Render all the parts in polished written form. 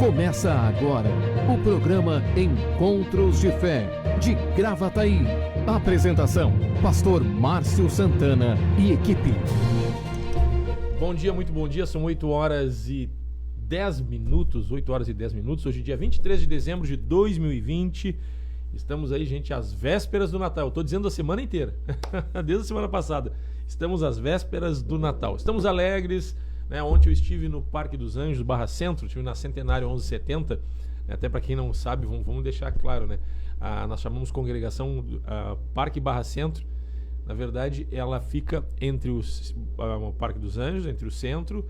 Começa agora o programa Encontros de Fé, de Gravataí. Apresentação, Pastor Márcio Santana e equipe. Bom dia, muito bom dia, são 8 horas e 10 minutos, 8 horas e 10 minutos, hoje dia 23 de dezembro de 2020, estamos aí, gente, às vésperas do Natal, eu estou dizendo a semana inteira, desde a semana passada, estamos às vésperas do Natal, estamos alegres, né? Ontem eu estive no Parque dos Anjos, Barra Centro, estive na Centenário 1170, até para quem não sabe, vamos deixar claro, né? Nós chamamos congregação Parque Barra Centro. Na verdade, ela fica entre o Parque dos Anjos, entre o centro,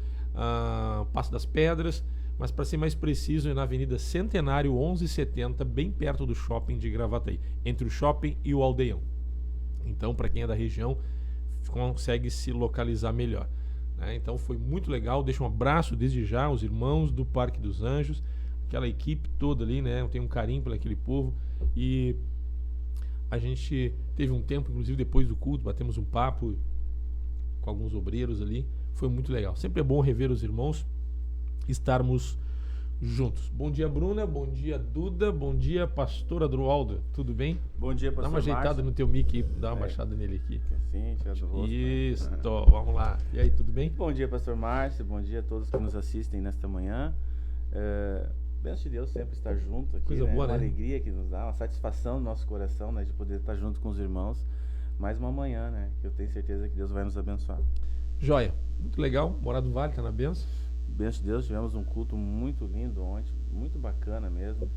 Passo das Pedras, mas para ser mais preciso, é na Avenida Centenário 1170, bem perto do shopping de Gravataí, entre o shopping e o Aldeião. Então, para quem é da região, consegue se localizar melhor, né? Então, foi muito legal. Deixo um abraço desde já aos irmãos do Parque dos Anjos, aquela equipe toda ali, né? Eu tenho um carinho por aquele povo e a gente teve um tempo, inclusive depois do culto, batemos um papo com alguns obreiros ali, foi muito legal. Sempre é bom rever os irmãos, estarmos juntos. Bom dia, Bruna, bom dia, Duda, bom dia, pastor Adroaldo, tudo bem? Bom dia, pastor Dá uma ajeitada Márcio. No teu mic, dá uma baixada nele aqui. Assim, tirar do rosto. Isso, vamos lá. E aí, tudo bem? Bom dia, pastor Márcio, bom dia a todos que nos assistem nesta manhã. Benção de Deus sempre estar junto aqui, Coisa né? boa, Uma né? alegria que nos dá, uma satisfação no nosso coração, né? De poder estar junto com os irmãos. Mais uma manhã, né? Que eu tenho certeza que Deus vai nos abençoar. Joia, muito legal, Morado do Vale, tá na benção? Benção de Deus, tivemos um culto muito lindo ontem, muito bacana mesmo.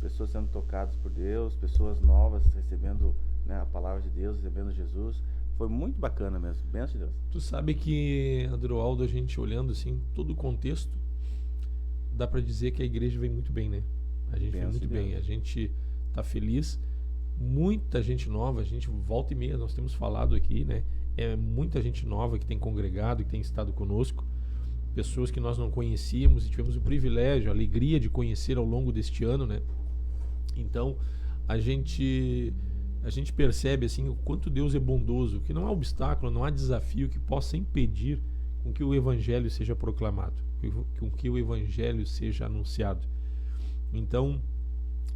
Pessoas sendo tocadas por Deus, pessoas novas recebendo, né, a palavra de Deus, recebendo Jesus. Foi muito bacana mesmo, benção de Deus. Tu sabe que, Adroaldo, a gente olhando assim, todo o contexto, dá para dizer que a igreja vem muito bem, né? A gente vem muito bem, a gente tá feliz, muita gente nova, a gente volta e meia, nós temos falado aqui, né? É muita gente nova que tem congregado, que tem estado conosco, pessoas que nós não conhecíamos e tivemos o privilégio, a alegria de conhecer ao longo deste ano, né? Então, a gente percebe assim o quanto Deus é bondoso, que não há obstáculo, não há desafio que possa impedir com que o evangelho seja proclamado, com que o evangelho seja anunciado. Então,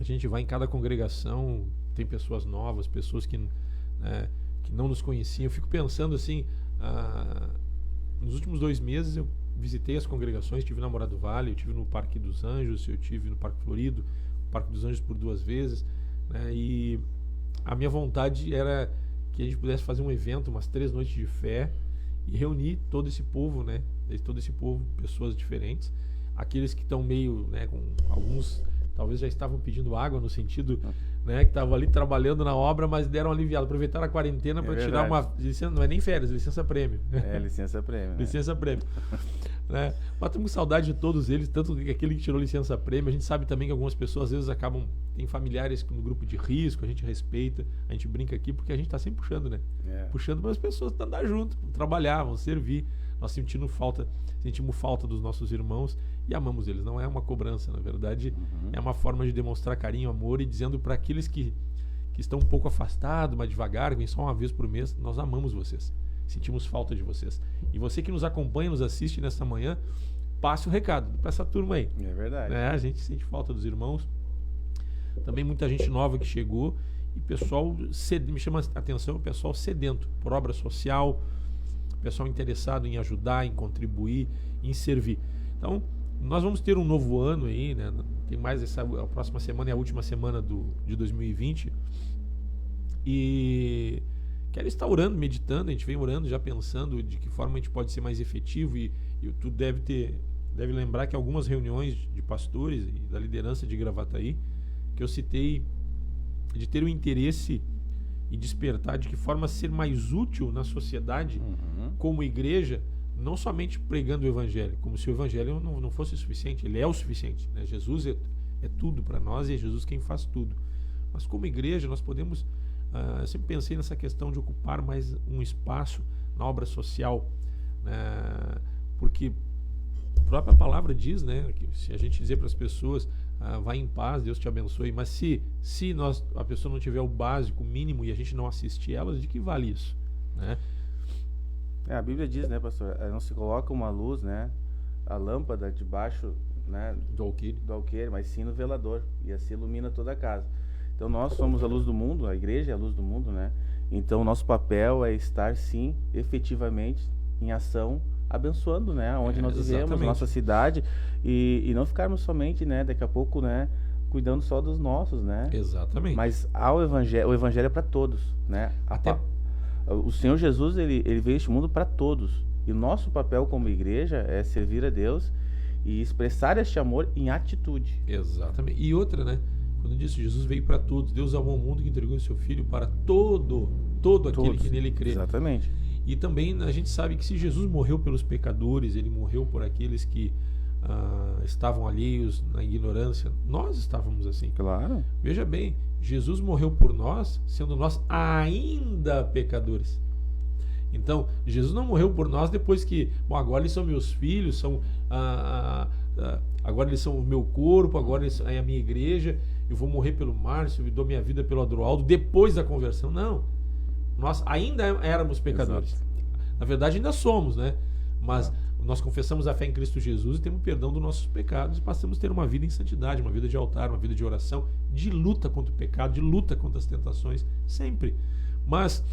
a gente vai em cada congregação, tem pessoas novas, pessoas que não nos conheciam. Eu fico pensando assim, nos últimos 2 meses eu visitei as congregações, estive na Morado do Vale, eu estive no Parque dos Anjos, eu estive no Parque Florido, Parque dos Anjos por 2 vezes, né? E a minha vontade era que a gente pudesse fazer um evento, umas 3 noites de fé, e reunir todo esse povo, né? Todo esse povo, pessoas diferentes, aqueles que estão meio, né, com alguns talvez já estavam pedindo água, no sentido, né, que estavam ali trabalhando na obra, mas deram aliviado, aproveitaram a quarentena para tirar uma licença, não é nem férias, licença prêmio. Licença prêmio, né? Licença prêmio. Né? Mas estamos com saudade de todos eles, tanto que aquele que tirou licença prêmio. A gente sabe também que algumas pessoas às vezes tem familiares no grupo de risco, a gente respeita, a gente brinca aqui porque a gente está sempre puxando, né? Puxando para as pessoas andar junto, trabalhar, vão servir. Nós sentimos falta dos nossos irmãos e amamos eles. Não é uma cobrança, na verdade, é uma forma de demonstrar carinho, amor, e dizendo para aqueles que estão um pouco afastados, mas devagar, vêm só uma vez por mês, nós amamos vocês. Sentimos falta de vocês. E você que nos acompanha, nos assiste nesta manhã, passe o recado para essa turma aí. É verdade. A gente sente falta dos irmãos. Também muita gente nova que chegou. E pessoal, me chama a atenção, o pessoal sedento por obra social, pessoal interessado em ajudar, em contribuir, em servir. Então, nós vamos ter um novo ano aí, né? Tem mais a próxima semana, é a última semana de 2020. E quero estar orando, meditando, a gente vem orando, já pensando de que forma a gente pode ser mais efetivo, e tu deve lembrar que algumas reuniões de pastores e da liderança de Gravataí, que eu citei de ter o interesse e despertar de que forma ser mais útil na sociedade como igreja, não somente pregando o evangelho, como se o evangelho não fosse o suficiente. Ele é o suficiente, né? Jesus é tudo para nós e é Jesus quem faz tudo. Mas como igreja nós podemos, eu sempre pensei nessa questão de ocupar mais um espaço na obra social, né? Porque a própria palavra diz, né, que se a gente dizer para as pessoas, vai em paz, Deus te abençoe, mas se a pessoa não tiver o básico, o mínimo, e a gente não assistir elas, de que vale isso, né? A Bíblia diz, né, pastor, não se coloca uma luz, né, a lâmpada debaixo né, do alqueire, mas sim no velador, e assim ilumina toda a casa. Então nós somos a luz do mundo, a igreja é a luz do mundo, né? Então nosso papel é estar sim, efetivamente, em ação, abençoando, né, onde nós vivemos, nossa cidade, e não ficarmos somente, né, daqui a pouco, né, cuidando só dos nossos, né? Exatamente. Mas o evangelho é para todos, né? O Senhor Jesus, ele veio a este mundo para todos. E o nosso papel como igreja é servir a Deus e expressar este amor em atitude. Exatamente. E outra, né? Quando disse Jesus veio para todos, Deus amou o mundo que entregou o seu Filho para todo aquele que nele crê. Exatamente. E também a gente sabe que se Jesus morreu pelos pecadores, ele morreu por aqueles que estavam alheios na ignorância, nós estávamos assim. Claro. Veja bem, Jesus morreu por nós, sendo nós ainda pecadores. Então, Jesus não morreu por nós depois que, agora eles são meus filhos, agora eles são o meu corpo, agora eles é a minha igreja, eu vou morrer pelo Márcio, eu dou minha vida pelo Adroaldo depois da conversão. Não. Nós ainda éramos pecadores. Exato. Na verdade, ainda somos, né? Mas nós confessamos a fé em Cristo Jesus e temos perdão dos nossos pecados e passamos a ter uma vida em santidade, uma vida de altar, uma vida de oração, de luta contra o pecado, de luta contra as tentações, sempre. Mas,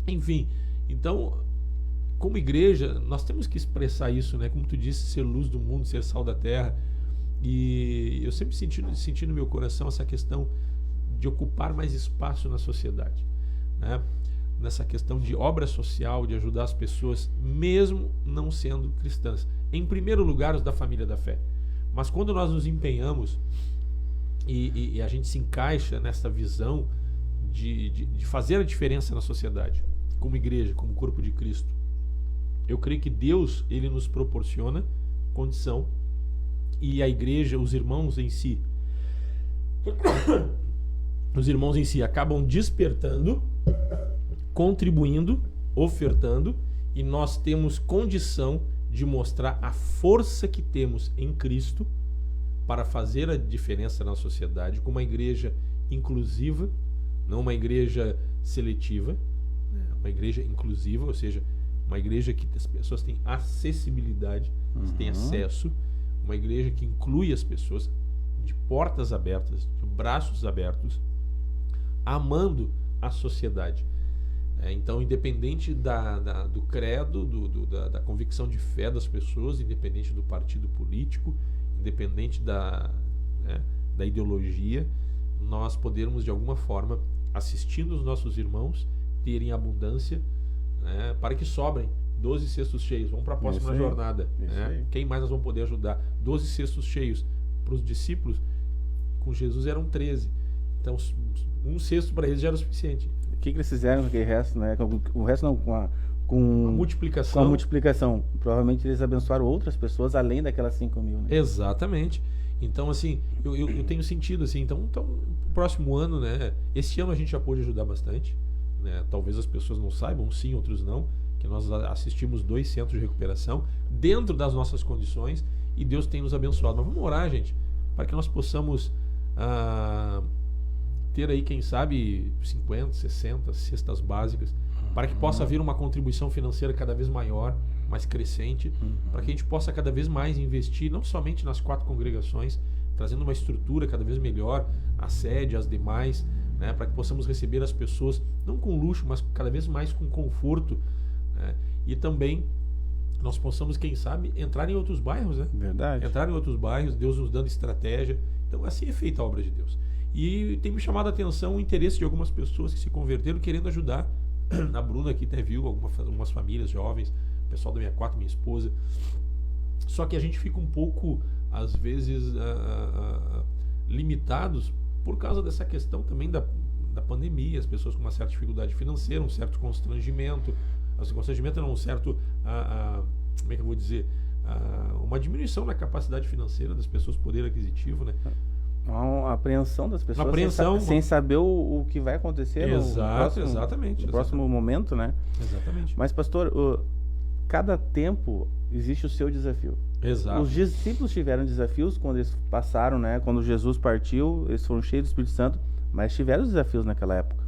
enfim, então, como igreja, nós temos que expressar isso, né? Como tu disse, ser luz do mundo, ser sal da terra. E eu sempre senti no meu coração essa questão de ocupar mais espaço na sociedade, né? Nessa questão de obra social, de ajudar as pessoas, mesmo não sendo cristãs. Em primeiro lugar, os da família da fé. Mas quando nós nos empenhamos e a gente se encaixa nessa visão de fazer a diferença na sociedade, como igreja, como corpo de Cristo, eu creio que Deus, ele nos proporciona condição, e a igreja, os irmãos em si acabam despertando, contribuindo, ofertando, e nós temos condição de mostrar a força que temos em Cristo para fazer a diferença na sociedade, com uma igreja inclusiva, não uma igreja seletiva, uma igreja inclusiva, ou seja, uma igreja que as pessoas têm acessibilidade, têm acesso, uma igreja que inclui as pessoas, de portas abertas, de braços abertos, amando a sociedade. Então, independente do credo, da convicção de fé das pessoas, independente do partido político, independente da ideologia, nós podermos, de alguma forma, assistindo os nossos irmãos, terem abundância, né, para que sobrem 12 cestos cheios. Vamos para a próxima jornada. Né? Quem mais nós vamos poder ajudar? 12 cestos cheios. Para os discípulos, com Jesus eram 13. Então, um cesto para eles já era o suficiente. O que eles fizeram com aquele resto, né? O resto não, com a multiplicação. Com a multiplicação. Provavelmente eles abençoaram outras pessoas além daquelas 5.000. Né? Exatamente. Então, assim, eu tenho sentido, assim, então no próximo ano, né? Esse ano a gente já pôde ajudar bastante, né? Talvez as pessoas não saibam, sim, outros não, que nós assistimos 2 centros de recuperação dentro das nossas condições e Deus tem nos abençoado. Mas vamos orar, gente, para que nós possamos ter aí, quem sabe, 50, 60 cestas básicas, para que possa haver uma contribuição financeira cada vez maior, mais crescente, para que a gente possa cada vez mais investir, não somente nas 4 congregações, trazendo uma estrutura cada vez melhor, a sede, as demais, né, para que possamos receber as pessoas, não com luxo, mas cada vez mais com conforto, né, e também nós possamos, quem sabe, entrar em outros bairros, né? Verdade. Entrar em outros bairros, Deus nos dando estratégia. Então, assim é feita a obra de Deus. E tem me chamado a atenção o interesse de algumas pessoas que se converteram querendo ajudar. A Bruna aqui até viu algumas famílias jovens, o pessoal da minha 4, minha esposa. Só que a gente fica um pouco, às vezes, limitados por causa dessa questão também da pandemia, as pessoas com uma certa dificuldade financeira, um certo constrangimento. O constrangimento não, um certo, como é que eu vou dizer, uma diminuição na capacidade financeira das pessoas, poder aquisitivo, né? Uma apreensão das pessoas sem saber o que vai acontecer no próximo momento, né? Exatamente. Mas, pastor, cada tempo existe o seu desafio. Exato. Os discípulos tiveram desafios quando eles passaram, né? Quando Jesus partiu, eles foram cheios do Espírito Santo, mas tiveram desafios naquela época.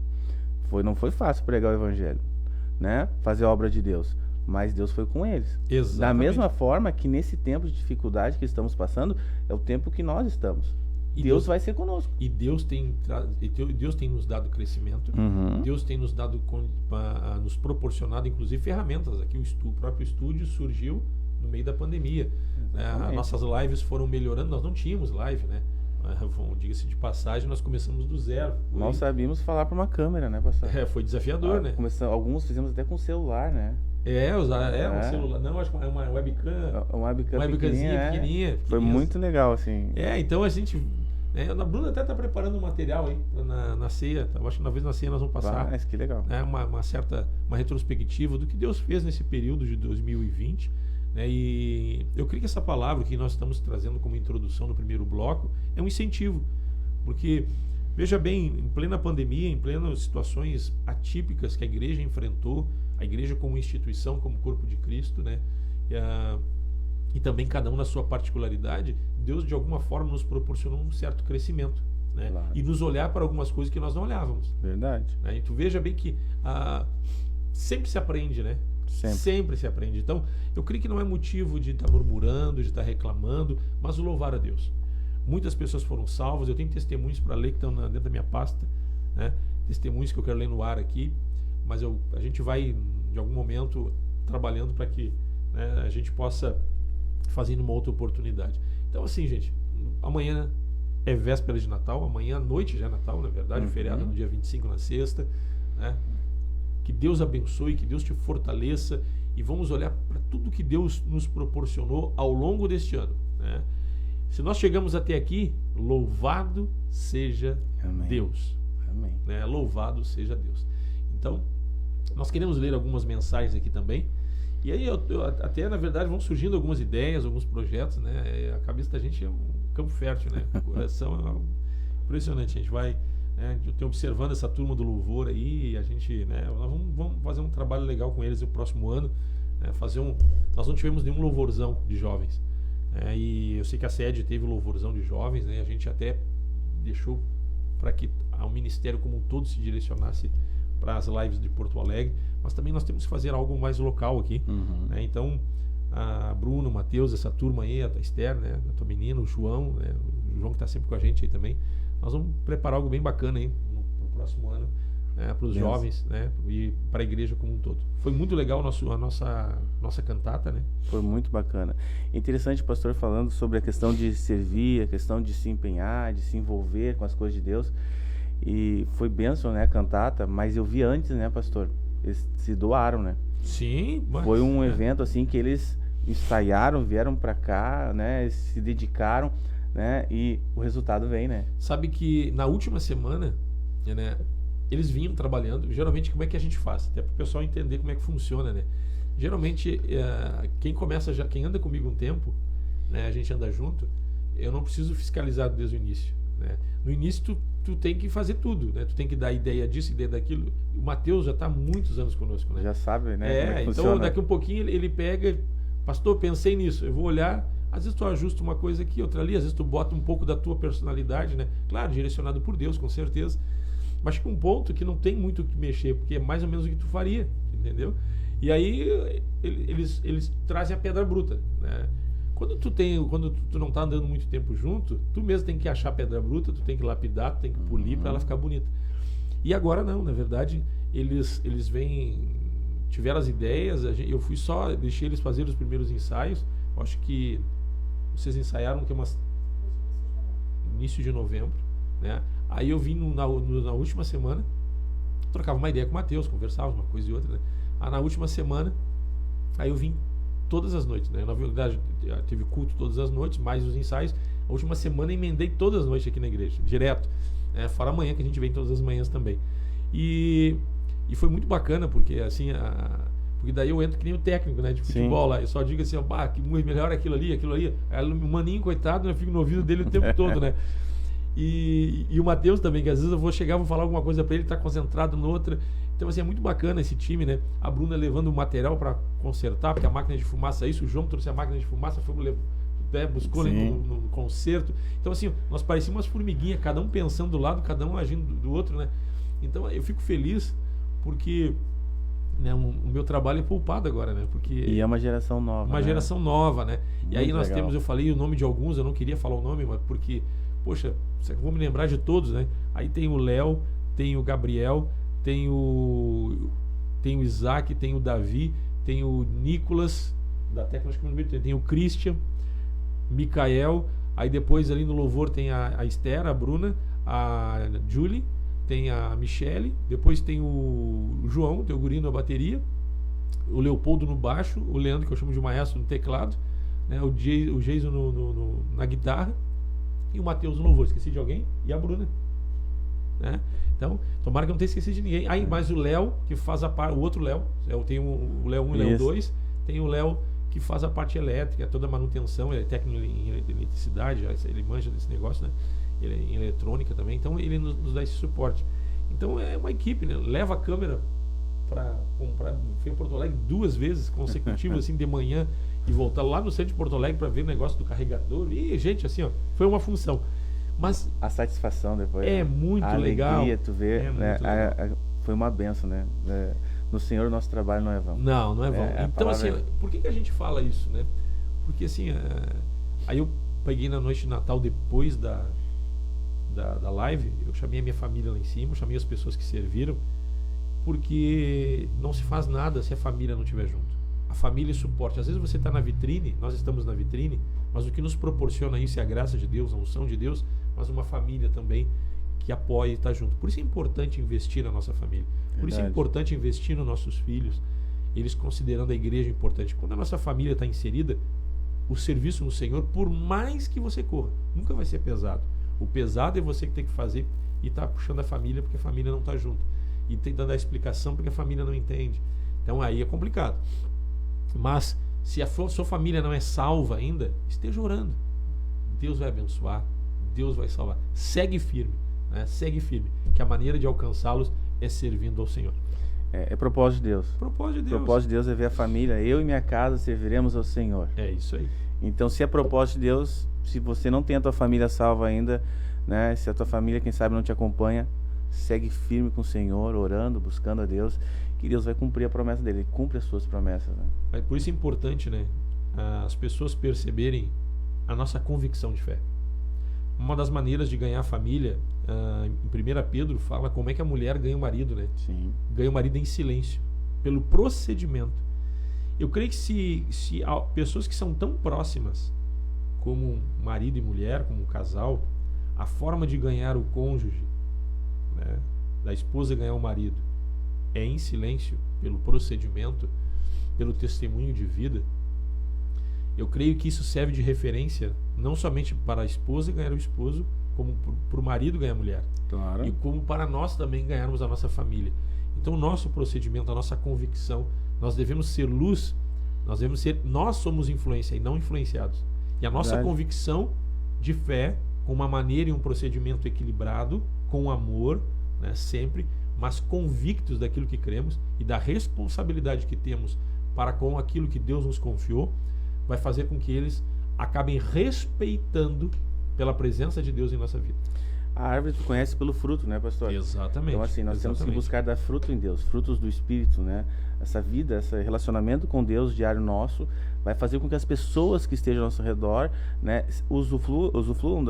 Não foi fácil pregar o evangelho, né? Fazer a obra de Deus. mas Deus foi com eles. Exatamente. Da mesma forma que nesse tempo de dificuldade que estamos passando, é o tempo que nós estamos. E Deus vai ser conosco. E Deus tem nos dado crescimento. Deus tem nos dado, nos proporcionado, inclusive, ferramentas. Aqui o próprio estúdio surgiu no meio da pandemia. Nossas lives foram melhorando. Nós não tínhamos live, né? Diga-se de passagem, nós começamos do zero. Mal sabíamos falar para uma câmera, né, pastor? Foi desafiador, né? Alguns fizemos até com celular, né? Um celular. Não, acho que é uma webcam. Uma webcamzinha pequenininha. Foi muito legal, assim. Então a gente... a Bruna até está preparando um material aí na ceia. Eu acho que na ceia nós vamos passar. Mas que legal. Uma retrospectiva do que Deus fez nesse período de 2020. E eu creio que essa palavra que nós estamos trazendo como introdução no primeiro bloco é um incentivo. Porque, veja bem, em plena pandemia, em plenas situações atípicas que a igreja enfrentou, a igreja como instituição, como corpo de Cristo, né? E também cada um na sua particularidade, Deus de alguma forma nos proporcionou um certo crescimento, né? Claro. E nos olhar para algumas coisas que nós não olhávamos. Verdade. Né? E tu veja bem que sempre se aprende, né? Sempre se aprende. Então, eu creio que não é motivo de estar murmurando, de estar reclamando, mas o louvar a Deus. Muitas pessoas foram salvas, eu tenho testemunhos para ler que estão dentro da minha pasta, né? Testemunhos que eu quero ler no ar aqui, mas a gente vai, de algum momento, trabalhando para que, né, a gente possa fazer numa outra oportunidade. Então, assim, gente, amanhã é véspera de Natal, amanhã à noite já é Natal, na verdade, feriado no dia 25, na sexta, né? Que Deus abençoe, que Deus te fortaleça, e vamos olhar para tudo que Deus nos proporcionou ao longo deste ano, né? Se nós chegamos até aqui, louvado seja Amém. Deus. Amém. Né? Louvado seja Deus. Então, nós queremos ler algumas mensagens aqui também. E aí, até na verdade, vão surgindo algumas ideias, alguns projetos, né? A cabeça da gente é um campo fértil, né? O coração é impressionante. A gente vai, né? Eu tenho observando essa turma do louvor aí, e a gente, né? Nós vamos fazer um trabalho legal com eles no próximo ano, né? Nós não tivemos nenhum louvorzão de jovens, né? E eu sei que a sede teve louvorzão de jovens, né? A gente até deixou para que o ministério como um todo se direcionasse para as lives de Porto Alegre, mas também nós temos que fazer algo mais local aqui, né? Então, a Bruno, o Matheus, essa turma aí, a Esther, né? A tua menina, o João, né? O João que está sempre com a gente aí também, nós vamos preparar algo bem bacana aí no próximo ano, né? Para os jovens, né? E para a igreja como um todo. Foi muito legal a nossa cantata, né? Foi muito bacana. Interessante o pastor falando sobre a questão de servir, a questão de se empenhar, de se envolver com as coisas de Deus. E foi bênção, né, a cantata, mas eu vi antes, né, pastor? Eles se doaram, né? Sim, mas, foi um evento assim que eles ensaiaram, vieram para cá, né, se dedicaram, né, e o resultado vem, né? Sabe que na última semana, né, eles vinham trabalhando. Geralmente, como é que a gente faz? Até para o pessoal entender como é que funciona, né? Geralmente, quem anda comigo um tempo, né, a gente anda junto, eu não preciso fiscalizar desde o início, né? No início, tu tem que fazer tudo, né? Tu tem que dar ideia disso, ideia daquilo. O Matheus já está há muitos anos conosco, né? Já sabe, né? Como é que então funciona. Daqui um pouquinho ele pega, pastor, pensei nisso, eu vou olhar, às vezes tu ajusta uma coisa aqui, outra ali, às vezes tu bota um pouco da tua personalidade, né? Claro, direcionado por Deus, com certeza. Mas chega um ponto que não tem muito o que mexer, porque é mais ou menos o que tu faria, entendeu? E aí eles trazem a pedra bruta, né? Quando tu não tá andando muito tempo junto, tu mesmo tem que achar a pedra bruta, tu tem que lapidar, tu tem que polir para ela ficar bonita. E agora não, na verdade, eles tiveram as ideias, eu fui só, deixei eles fazerem os primeiros ensaios. Eu acho que vocês ensaiaram início de novembro, né? Aí eu vim na última semana, trocava uma ideia com o Matheus, conversava uma coisa e outra, né? Na última semana, aí eu vim todas as noites, né? Na verdade, teve culto todas as noites, mais os ensaios. A última semana emendei todas as noites aqui na igreja, direto, né? Fora amanhã, que a gente vem todas as manhãs também. E foi muito bacana, porque assim, porque daí eu entro que nem o técnico, né, de futebol. Sim. Lá, eu só digo assim, que melhor aquilo ali. Aí o maninho, coitado, eu fico no ouvido dele o tempo todo, né? E o Matheus também, que às vezes eu vou falar alguma coisa pra ele, tá concentrado no outra. Então, assim, é muito bacana esse time, né? A Bruna levando o material para consertar, porque a máquina de fumaça é isso. O João trouxe a máquina de fumaça, buscou ali no conserto. Então, assim, nós parecíamos umas formiguinhas, cada um pensando do lado, cada um agindo do outro, né? Então, eu fico feliz porque né, o meu trabalho é poupado agora, né? Porque E é uma geração nova. uma geração nova, né? E aí Muito nós legal. temos, eu falei o nome de alguns, eu não queria falar o nome, mas porque, poxa, vou me lembrar de todos, né? Aí tem o Léo, tem o Gabriel, tem o Isaac, tem o Davi, tem o Nicolas, da técnica, tem o Christian, Micael, aí depois ali no louvor tem a Esther, a Bruna, a Julie, tem a Michele, depois tem o João, tem o Guri na bateria, o Leopoldo no baixo, o Leandro, que eu chamo de maestro, no teclado, né? O Jason na guitarra e o Matheus no louvor. Esqueci de alguém? E a Bruna, né? Então, tomara que eu não tenha esquecido de ninguém. Aí, mais o Léo, que faz a parte, o outro Léo, tem o Léo 1 e o Léo 2, tem o Léo que faz a parte elétrica, toda a manutenção, ele é técnico em eletricidade, ele manja desse negócio, né? Ele é em eletrônica também, então ele nos dá esse suporte. Então é uma equipe, né? Leva a câmera para comprar, fui a Porto Alegre 2 vezes consecutivas, assim, de manhã, e voltar lá no centro de Porto Alegre para ver o negócio do carregador. E, gente, assim, ó, foi uma função. Mas a satisfação depois. é muito legal. Alegria, tu vê, É né? muito legal. Foi uma benção, né? No Senhor o nosso trabalho não é vão. Não é vão. Então, assim, por que a gente fala isso, né? Porque, assim, aí eu peguei na noite de Natal, depois da live, eu chamei a minha família lá em cima, eu chamei as pessoas que serviram, porque não se faz nada se a família não estiver junto. A família é suporte. Às vezes você está na vitrine, nós estamos na vitrine, mas o que nos proporciona isso é a graça de Deus, a unção de Deus, mas uma família também que apoia e está junto. Por isso é importante investir na nossa família. Por isso é importante investir nos nossos filhos, eles considerando a igreja importante. Quando a nossa família está inserida, o serviço no Senhor, por mais que você corra, nunca vai ser pesado. O pesado é você que tem que fazer e tá puxando a família porque a família não está junto. E tem que dar a explicação porque a família não entende. Então aí é complicado. Mas se a sua família não é salva ainda, esteja orando. Deus vai abençoar, Deus vai salvar. Segue firme, né? Segue firme, que a maneira de alcançá-los é servindo ao Senhor. É propósito de Deus. Propósito de Deus. Propósito de Deus é ver a família. Eu e minha casa serviremos ao Senhor. É isso aí. Então, se é propósito de Deus, se você não tem a tua família salva ainda, né? Se a tua família, quem sabe, não te acompanha, segue firme com o Senhor, orando, buscando a Deus, que Deus vai cumprir a promessa dele. Ele cumpre as suas promessas, né? É por isso é importante, né? As pessoas perceberem a nossa convicção de fé. Uma das maneiras de ganhar a família, em 1 Pedro fala como é que a mulher ganha o marido, né? Sim. Ganha o marido em silêncio, pelo procedimento. Eu creio que se pessoas que são tão próximas como marido e mulher, como um casal, a forma de ganhar o cônjuge, né, da esposa ganhar o marido, é em silêncio, pelo procedimento, pelo testemunho de vida, eu creio que isso serve de referência não somente para a esposa ganhar o esposo, como para o marido ganhar a mulher. Claro. E como para nós também ganharmos a nossa família. Então o nosso procedimento, a nossa convicção, nós devemos ser luz, nós somos influência e não influenciados. E a nossa convicção de fé, com uma maneira e um procedimento equilibrado, com amor, né, sempre, mas convictos daquilo que cremos e da responsabilidade que temos para com aquilo que Deus nos confiou, vai fazer com que eles acabem respeitando pela presença de Deus em nossa vida. A árvore tu conhece pelo fruto, né, pastor? Exatamente. Então, assim, nós temos que buscar dar fruto em Deus, frutos do Espírito, né? Essa vida, esse relacionamento com Deus diário nosso, vai fazer com que as pessoas que estejam ao nosso redor, né, usufruam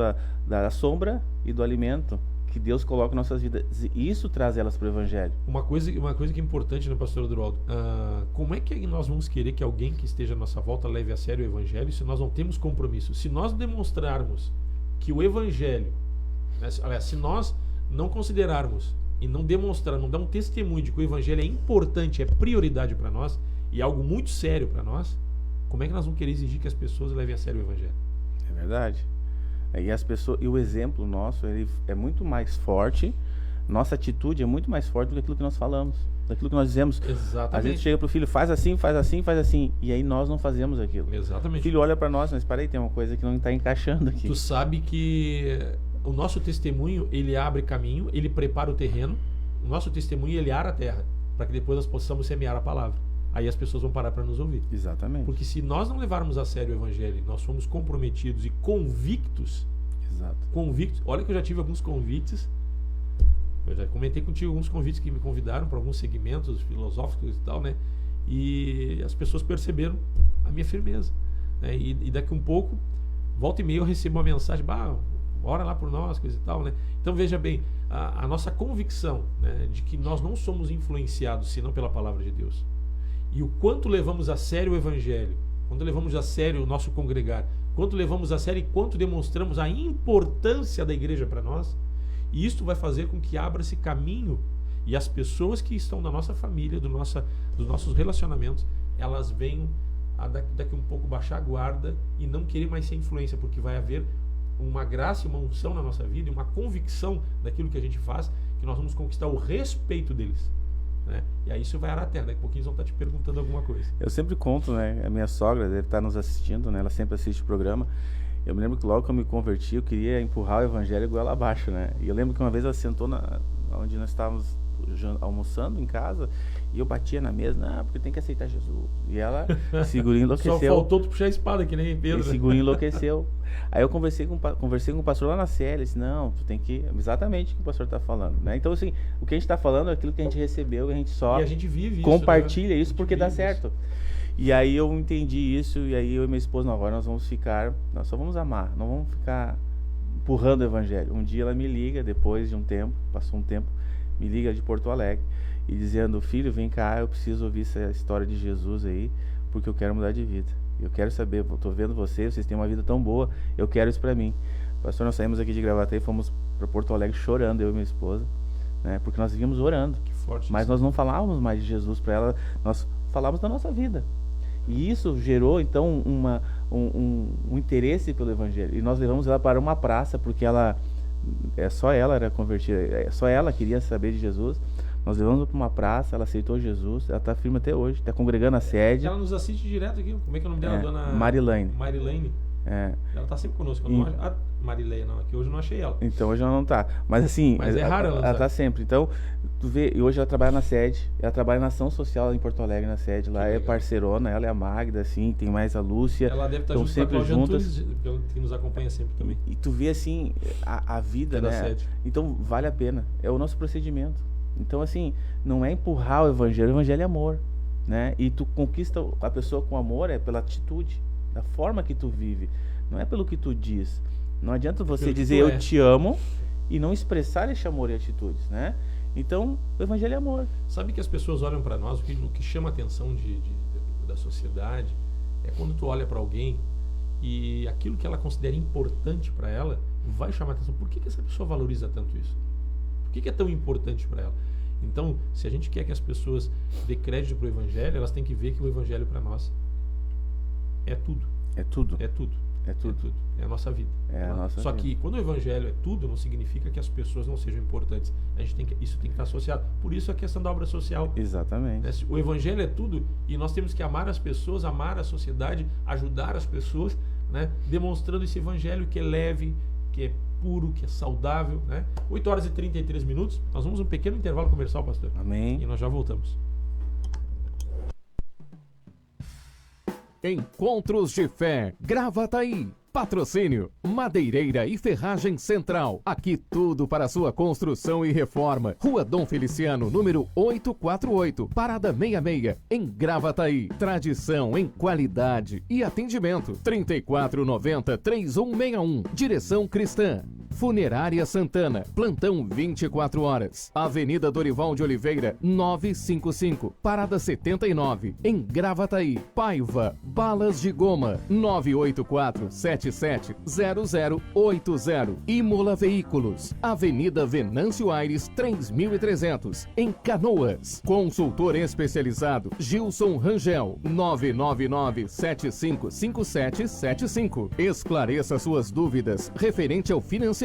da sombra e do alimento que Deus coloca em nossas vidas. E isso traz elas para o Evangelho. Uma coisa que é importante, né, pastor Adroaldo? Como é que nós vamos querer que alguém que esteja à nossa volta leve a sério o Evangelho se nós não temos compromisso? Se nós demonstrarmos que o Evangelho, se nós não considerarmos e não demonstrar, não dar um testemunho de que o Evangelho é importante, é prioridade para nós e algo muito sério para nós, como é que nós vamos querer exigir que as pessoas levem a sério o Evangelho? É verdade. E o exemplo nosso, ele é muito mais forte, nossa atitude é muito mais forte do que aquilo que nós falamos, daquilo que nós dizemos. Exatamente. Às vezes chega pro filho, faz assim, faz assim, faz assim, e aí nós não fazemos aquilo. Exatamente. O filho olha para nós, mas peraí, tem uma coisa que não está encaixando aqui. Tu sabe que o nosso testemunho, ele abre caminho, ele prepara o terreno, o nosso testemunho, ele ara a terra, para que depois nós possamos semear a palavra. Aí as pessoas vão parar para nos ouvir. Exatamente. Porque se nós não levarmos a sério o Evangelho, nós fomos comprometidos e convictos. Exato. Convictos. Olha que eu já tive alguns convites Eu já comentei contigo alguns convites que me convidaram para alguns segmentos filosóficos e tal, né? E as pessoas perceberam a minha firmeza, né? E daqui um pouco, volta e meia, eu recebo uma mensagem, ora lá por nós, coisa e tal, né? Então veja bem, a nossa convicção, né, de que nós não somos influenciados senão pela palavra de Deus, e o quanto levamos a sério o Evangelho, quanto levamos a sério o nosso congregar, quanto levamos a sério e quanto demonstramos a importância da igreja para nós, e isto vai fazer com que abra-se caminho e as pessoas que estão na nossa família, dos nossos relacionamentos, elas venham daqui um pouco baixar a guarda e não querer mais ser influência, porque vai haver uma graça e uma unção na nossa vida, e uma convicção daquilo que a gente faz, que nós vamos conquistar o respeito deles, né? E aí isso vai arar a terra. Daqui a pouquinho eles vão estar te perguntando alguma coisa. Eu sempre conto, né? A minha sogra deve estar nos assistindo, né? Ela sempre assiste o programa. Eu me lembro que logo que eu me converti, eu queria empurrar o evangelho goela abaixo, né? E eu lembro que uma vez ela sentou onde nós estávamos almoçando em casa, e eu batia na mesa, porque tem que aceitar Jesus. E ela, segurinho, enlouqueceu. Só faltou tu puxar a espada, que nem Pedro. E segurinho enlouqueceu. Aí eu conversei com o pastor lá na CL, ele disse, não, tu tem que... Exatamente o que o pastor está falando, né? Então, assim, o que a gente está falando é aquilo que a gente recebeu, e a gente só e a gente vive compartilha isso, isso porque dá certo. E aí eu entendi isso, e aí eu e minha esposa, não, agora nós só vamos amar, não vamos ficar empurrando o evangelho. Um dia ela me liga, depois de um tempo, passou um tempo, me liga de Porto Alegre, e dizendo, filho, vem cá, eu preciso ouvir essa história de Jesus aí, porque eu quero mudar de vida. Eu quero saber, eu tô vendo vocês têm uma vida tão boa, eu quero isso pra mim. Pastor, nós saímos aqui de Gravataí e fomos para Porto Alegre chorando, eu e minha esposa, né? Porque nós vivíamos orando. Que forte. Mas nós não falávamos mais de Jesus para ela, nós falávamos da nossa vida. E isso gerou, então, um interesse pelo Evangelho. E nós levamos ela para uma praça, porque só ela era convertida, só ela queria saber de Jesus. Nós levamos para uma praça, ela aceitou Jesus, ela está firme até hoje, está congregando a sede. Ela nos assiste direto aqui. Como é que é o nome dela? Dona Marilene. Marilene. É. Ela está sempre conosco. A Marilene não, aqui hoje eu não achei ela. Então hoje ela não está. Mas assim, mas é raro ela está sempre. Então, tu vê, e hoje ela trabalha na sede, ela trabalha na ação social em Porto Alegre, na sede. Lá é parceirona, ela é a Magda, assim, tem mais a Lúcia. Ela deve estar junto sempre com a Cláudia juntas. Antunes, que nos acompanha sempre também. E tu vê assim, a vida, né? Sede. Então vale a pena. É o nosso procedimento. Então, assim, não é empurrar o evangelho é amor, né? E tu conquista a pessoa com amor pela atitude, da forma que tu vive, não é pelo que tu diz. Não adianta você dizer eu te amo e não expressar esse amor e atitudes, né? Então, o evangelho é amor. Sabe que as pessoas olham para nós, o que chama a atenção da sociedade é quando tu olha para alguém e aquilo que ela considera importante para ela vai chamar a atenção. Por que essa pessoa valoriza tanto isso? Por que é tão importante para ela? Então, se a gente quer que as pessoas dê crédito para o Evangelho, elas têm que ver que o Evangelho para nós é tudo. É tudo. É tudo. É tudo. É tudo. É a nossa vida. É a nossa Só vida. que quando o Evangelho é tudo, não significa que as pessoas não sejam importantes. Isso tem que estar associado. Por isso a questão da obra social. Exatamente. Né? O Evangelho é tudo e nós temos que amar as pessoas, amar a sociedade, ajudar as pessoas, né? Demonstrando esse Evangelho que é leve, que é puro, que é saudável, né? 8 horas e 33 minutos. Nós vamos um pequeno intervalo comercial, pastor. Amém. E nós já voltamos. Encontros de Fé, Gravataí. Patrocínio, Madeireira e Ferragem Central. Aqui tudo para sua construção e reforma. Rua Dom Feliciano, número 848, Parada 66, em Gravataí. Tradição em qualidade e atendimento. 3490-3161. Direção Cristã. Funerária Santana, plantão 24 horas. Avenida Dorival de Oliveira, 955, Parada 79, em Gravataí. Paiva, balas de goma, 984-770080. Imola Veículos, Avenida Venâncio Aires, 3300, em Canoas. Consultor especializado, Gilson Rangel, 999-755775. Esclareça suas dúvidas referente ao financiamento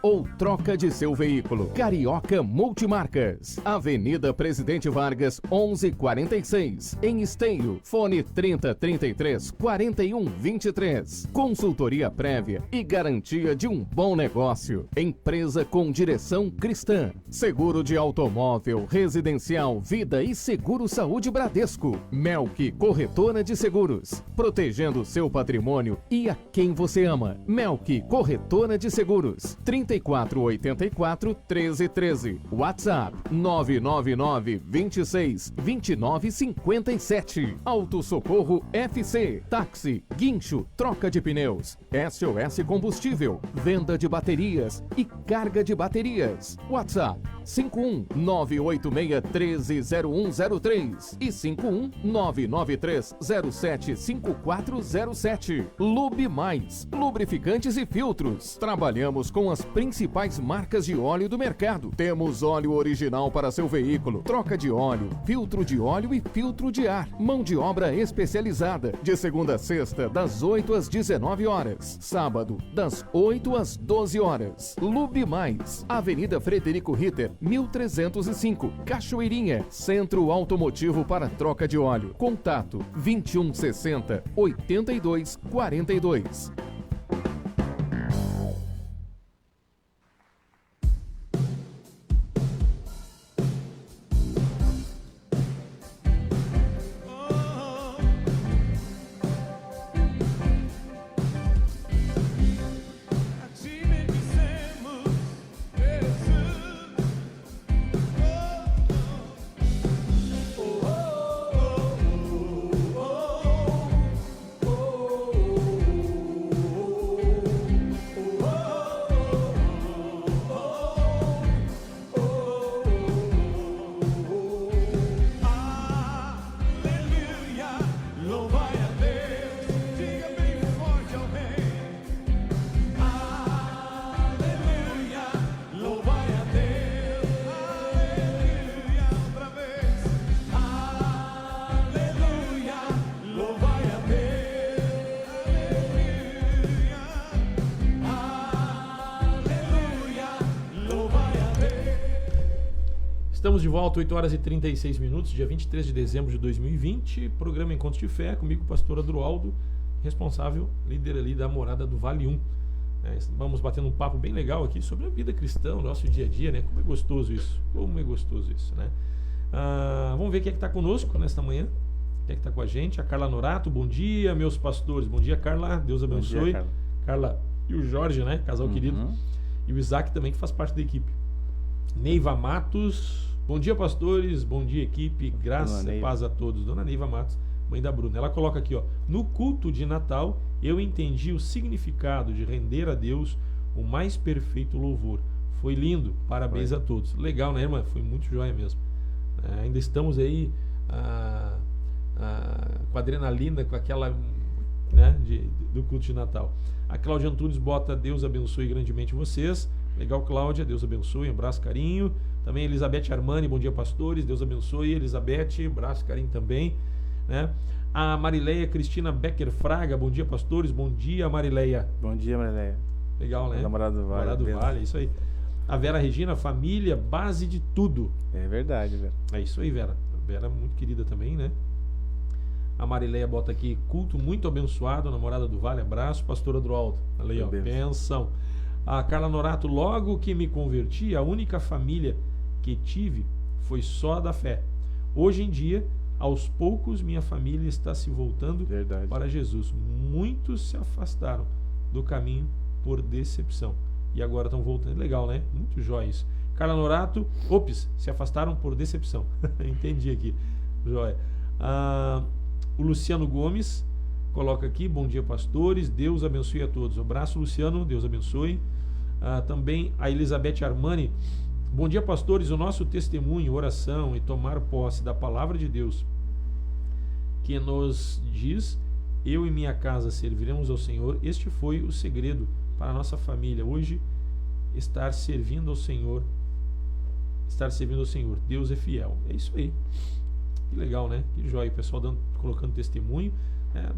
ou troca de seu veículo. Carioca Multimarcas, Avenida Presidente Vargas, 1146, em Esteio. Fone 3033-4123. Consultoria prévia e garantia de um bom negócio. Empresa com direção cristã. Seguro de automóvel, residencial, vida e seguro saúde Bradesco. Melk Corretora de Seguros, protegendo seu patrimônio e a quem você ama. Melk Corretora de Seguros. Pneus, 3484-1313. WhatsApp 999-26-2957. Auto Socorro FC. Táxi, guincho, troca de pneus. SOS Combustível, venda de baterias e carga de baterias. WhatsApp 51986130103 e 51993075407. Lube Mais, lubrificantes e filtros. Trabalhamos com as principais marcas de óleo do mercado. Temos óleo original para seu veículo, troca de óleo, filtro de óleo e filtro de ar. Mão de obra especializada, de segunda a sexta, das 8 às 19 horas. Sábado, das 8 às 12 horas. Lube Mais, Avenida Frederico Ritter, 1305, Cachoeirinha, Centro Automotivo para troca de óleo. Contato 2160 8242. Estamos de volta, 8 horas e 36 minutos, dia 23 de dezembro de 2020, programa Encontros de Fé, comigo o pastor Adroaldo, responsável, líder ali da Morada do Vale 1. Vamos batendo um papo bem legal aqui sobre a vida cristã, o nosso dia a dia, né? Como é gostoso isso, né? Vamos ver quem é que está conosco nesta manhã, quem é que está com a gente. A Carla Norato, bom dia, meus pastores. Bom dia, Carla, Deus abençoe. Dia, Carla e o Jorge, né? Casal querido. E o Isaac também, que faz parte da equipe. Neiva Matos, bom dia, pastores, bom dia, equipe, graça e paz a todos. Dona Neiva Matos, mãe da Bruna. Ela coloca aqui, ó: no culto de Natal, eu entendi o significado de render a Deus o mais perfeito louvor. Foi lindo, parabéns a todos. Legal, né, irmã? Foi muito joia mesmo. Ainda estamos aí com adrenalina, com aquela, né, do culto de Natal. A Cláudia Antunes bota: Deus abençoe grandemente vocês. Legal, Cláudia, Deus abençoe, um abraço, carinho. Também Elizabeth Armani, bom dia, pastores, Deus abençoe. Elizabeth, abraço, carinho também, né? A Marileia Cristina Becker Fraga, bom dia, pastores, bom dia, Marileia. Bom dia, Marileia. Legal, né? Namorada do Vale. Namorada do Vale, isso aí. A Vera Regina, família, base de tudo. É verdade, Vera. É isso aí, Vera. A Vera é muito querida também, né? A Marileia bota aqui: culto muito abençoado, Namorada do Vale, abraço, pastor Adroaldo. Olha aí, ó, benção. A Carla Norato: logo que me converti, a única família que tive foi só a da fé. Hoje em dia, aos poucos, minha família está se voltando para Jesus. Muitos se afastaram do caminho por decepção e agora estão voltando. Legal, né? Muito jóia isso. Carla Norato: se afastaram por decepção. Entendi aqui. Jóia. O Luciano Gomes coloca aqui: bom dia, pastores, Deus abençoe a todos. Um abraço, Luciano, Deus abençoe. Também a Elizabeth Armani: bom dia, pastores, o nosso testemunho, oração e tomar posse da palavra de Deus, que nos diz: eu e minha casa serviremos ao Senhor. Este foi o segredo para a nossa família hoje, estar servindo ao Senhor. Deus é fiel. É isso aí. Que legal, né? Que joia, o pessoal colocando testemunho.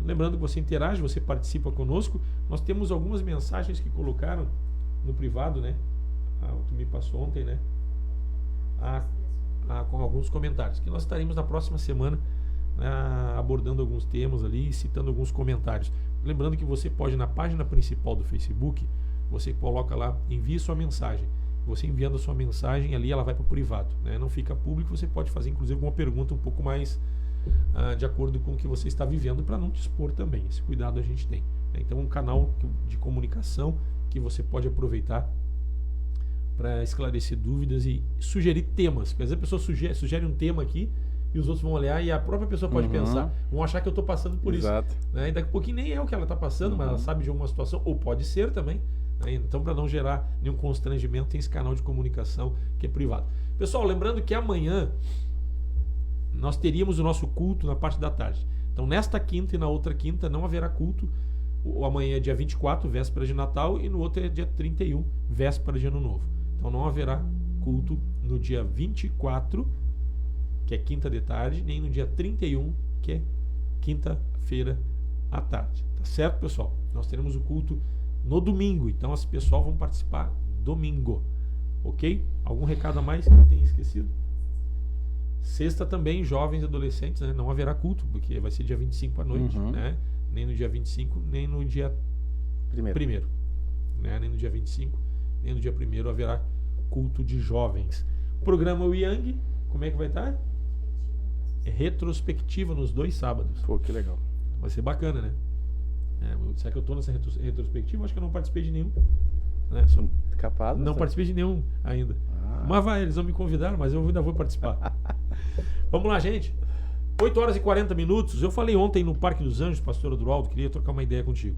Lembrando que você interage, você participa conosco. Nós temos algumas mensagens que colocaram no privado, né? Tu me passou ontem, né? Com alguns comentários, que nós estaremos na próxima semana, né, abordando alguns temas ali, citando alguns comentários. Lembrando que você pode, na página principal do Facebook, você coloca lá: envie sua mensagem. Você enviando a sua mensagem ali, ela vai para o privado, né? Não fica público. Você pode fazer inclusive uma pergunta um pouco mais de acordo com o que você está vivendo, para não te expor também. Esse cuidado a gente tem, né? Então, um canal de comunicação que você pode aproveitar para esclarecer dúvidas e sugerir temas. Porque às vezes a pessoa sugere um tema aqui e os outros vão olhar e a própria pessoa pode pensar, vão achar que eu estou passando por Exato. isso. Né? E daqui a pouquinho nem é o que ela está passando, mas ela sabe de alguma situação, ou pode ser também. Né? Então, para não gerar nenhum constrangimento, tem esse canal de comunicação que é privado. Pessoal, lembrando que amanhã nós teríamos o nosso culto na parte da tarde. Então, nesta quinta e na outra quinta não haverá culto. O amanhã é dia 24, véspera de Natal, e no outro é dia 31, véspera de Ano Novo. Então, não haverá culto no dia 24, que é quinta de tarde, nem no dia 31, que é quinta-feira à tarde. Tá certo, pessoal? Nós teremos o culto no domingo, então esse pessoal vão participar domingo. Ok? Algum recado a mais que eu tenha esquecido? Sexta também, jovens e adolescentes, né? Não haverá culto, porque vai ser dia 25 à noite, né? Nem no dia 25, nem no dia primeiro. Né? Nem no dia 25, nem no dia 1º haverá culto de jovens. O programa Yang, como é que vai estar? É retrospectiva nos 2 sábados. Pô, que legal. Vai ser bacana, né? Será que eu estou nessa retrospectiva? Acho que eu não participei de nenhum. Né? Capaz? Não participei de nenhum ainda. Mas eles vão me convidar, mas eu ainda vou participar. Vamos lá, gente. 8 horas e 40 minutos. Eu falei ontem no Parque dos Anjos, pastor Adroaldo, queria trocar uma ideia contigo.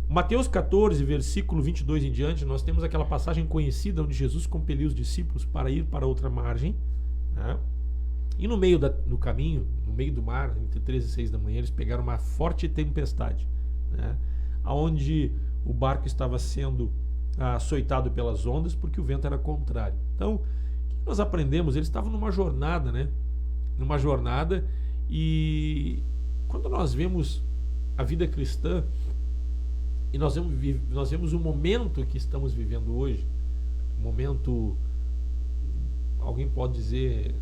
Mateus 14, versículo 22 em diante, nós temos aquela passagem conhecida onde Jesus compeliu os discípulos para ir para outra margem, né? E no meio do caminho, no meio do mar, entre 3 e 6 da manhã, eles pegaram uma forte tempestade, né? Onde o barco estava sendo açoitado pelas ondas porque o vento era contrário. Então, o que nós aprendemos? Eles estavam numa jornada, né? Numa jornada, e quando nós vemos a vida cristã e nós vemos o momento que estamos vivendo hoje, um momento, alguém pode dizer,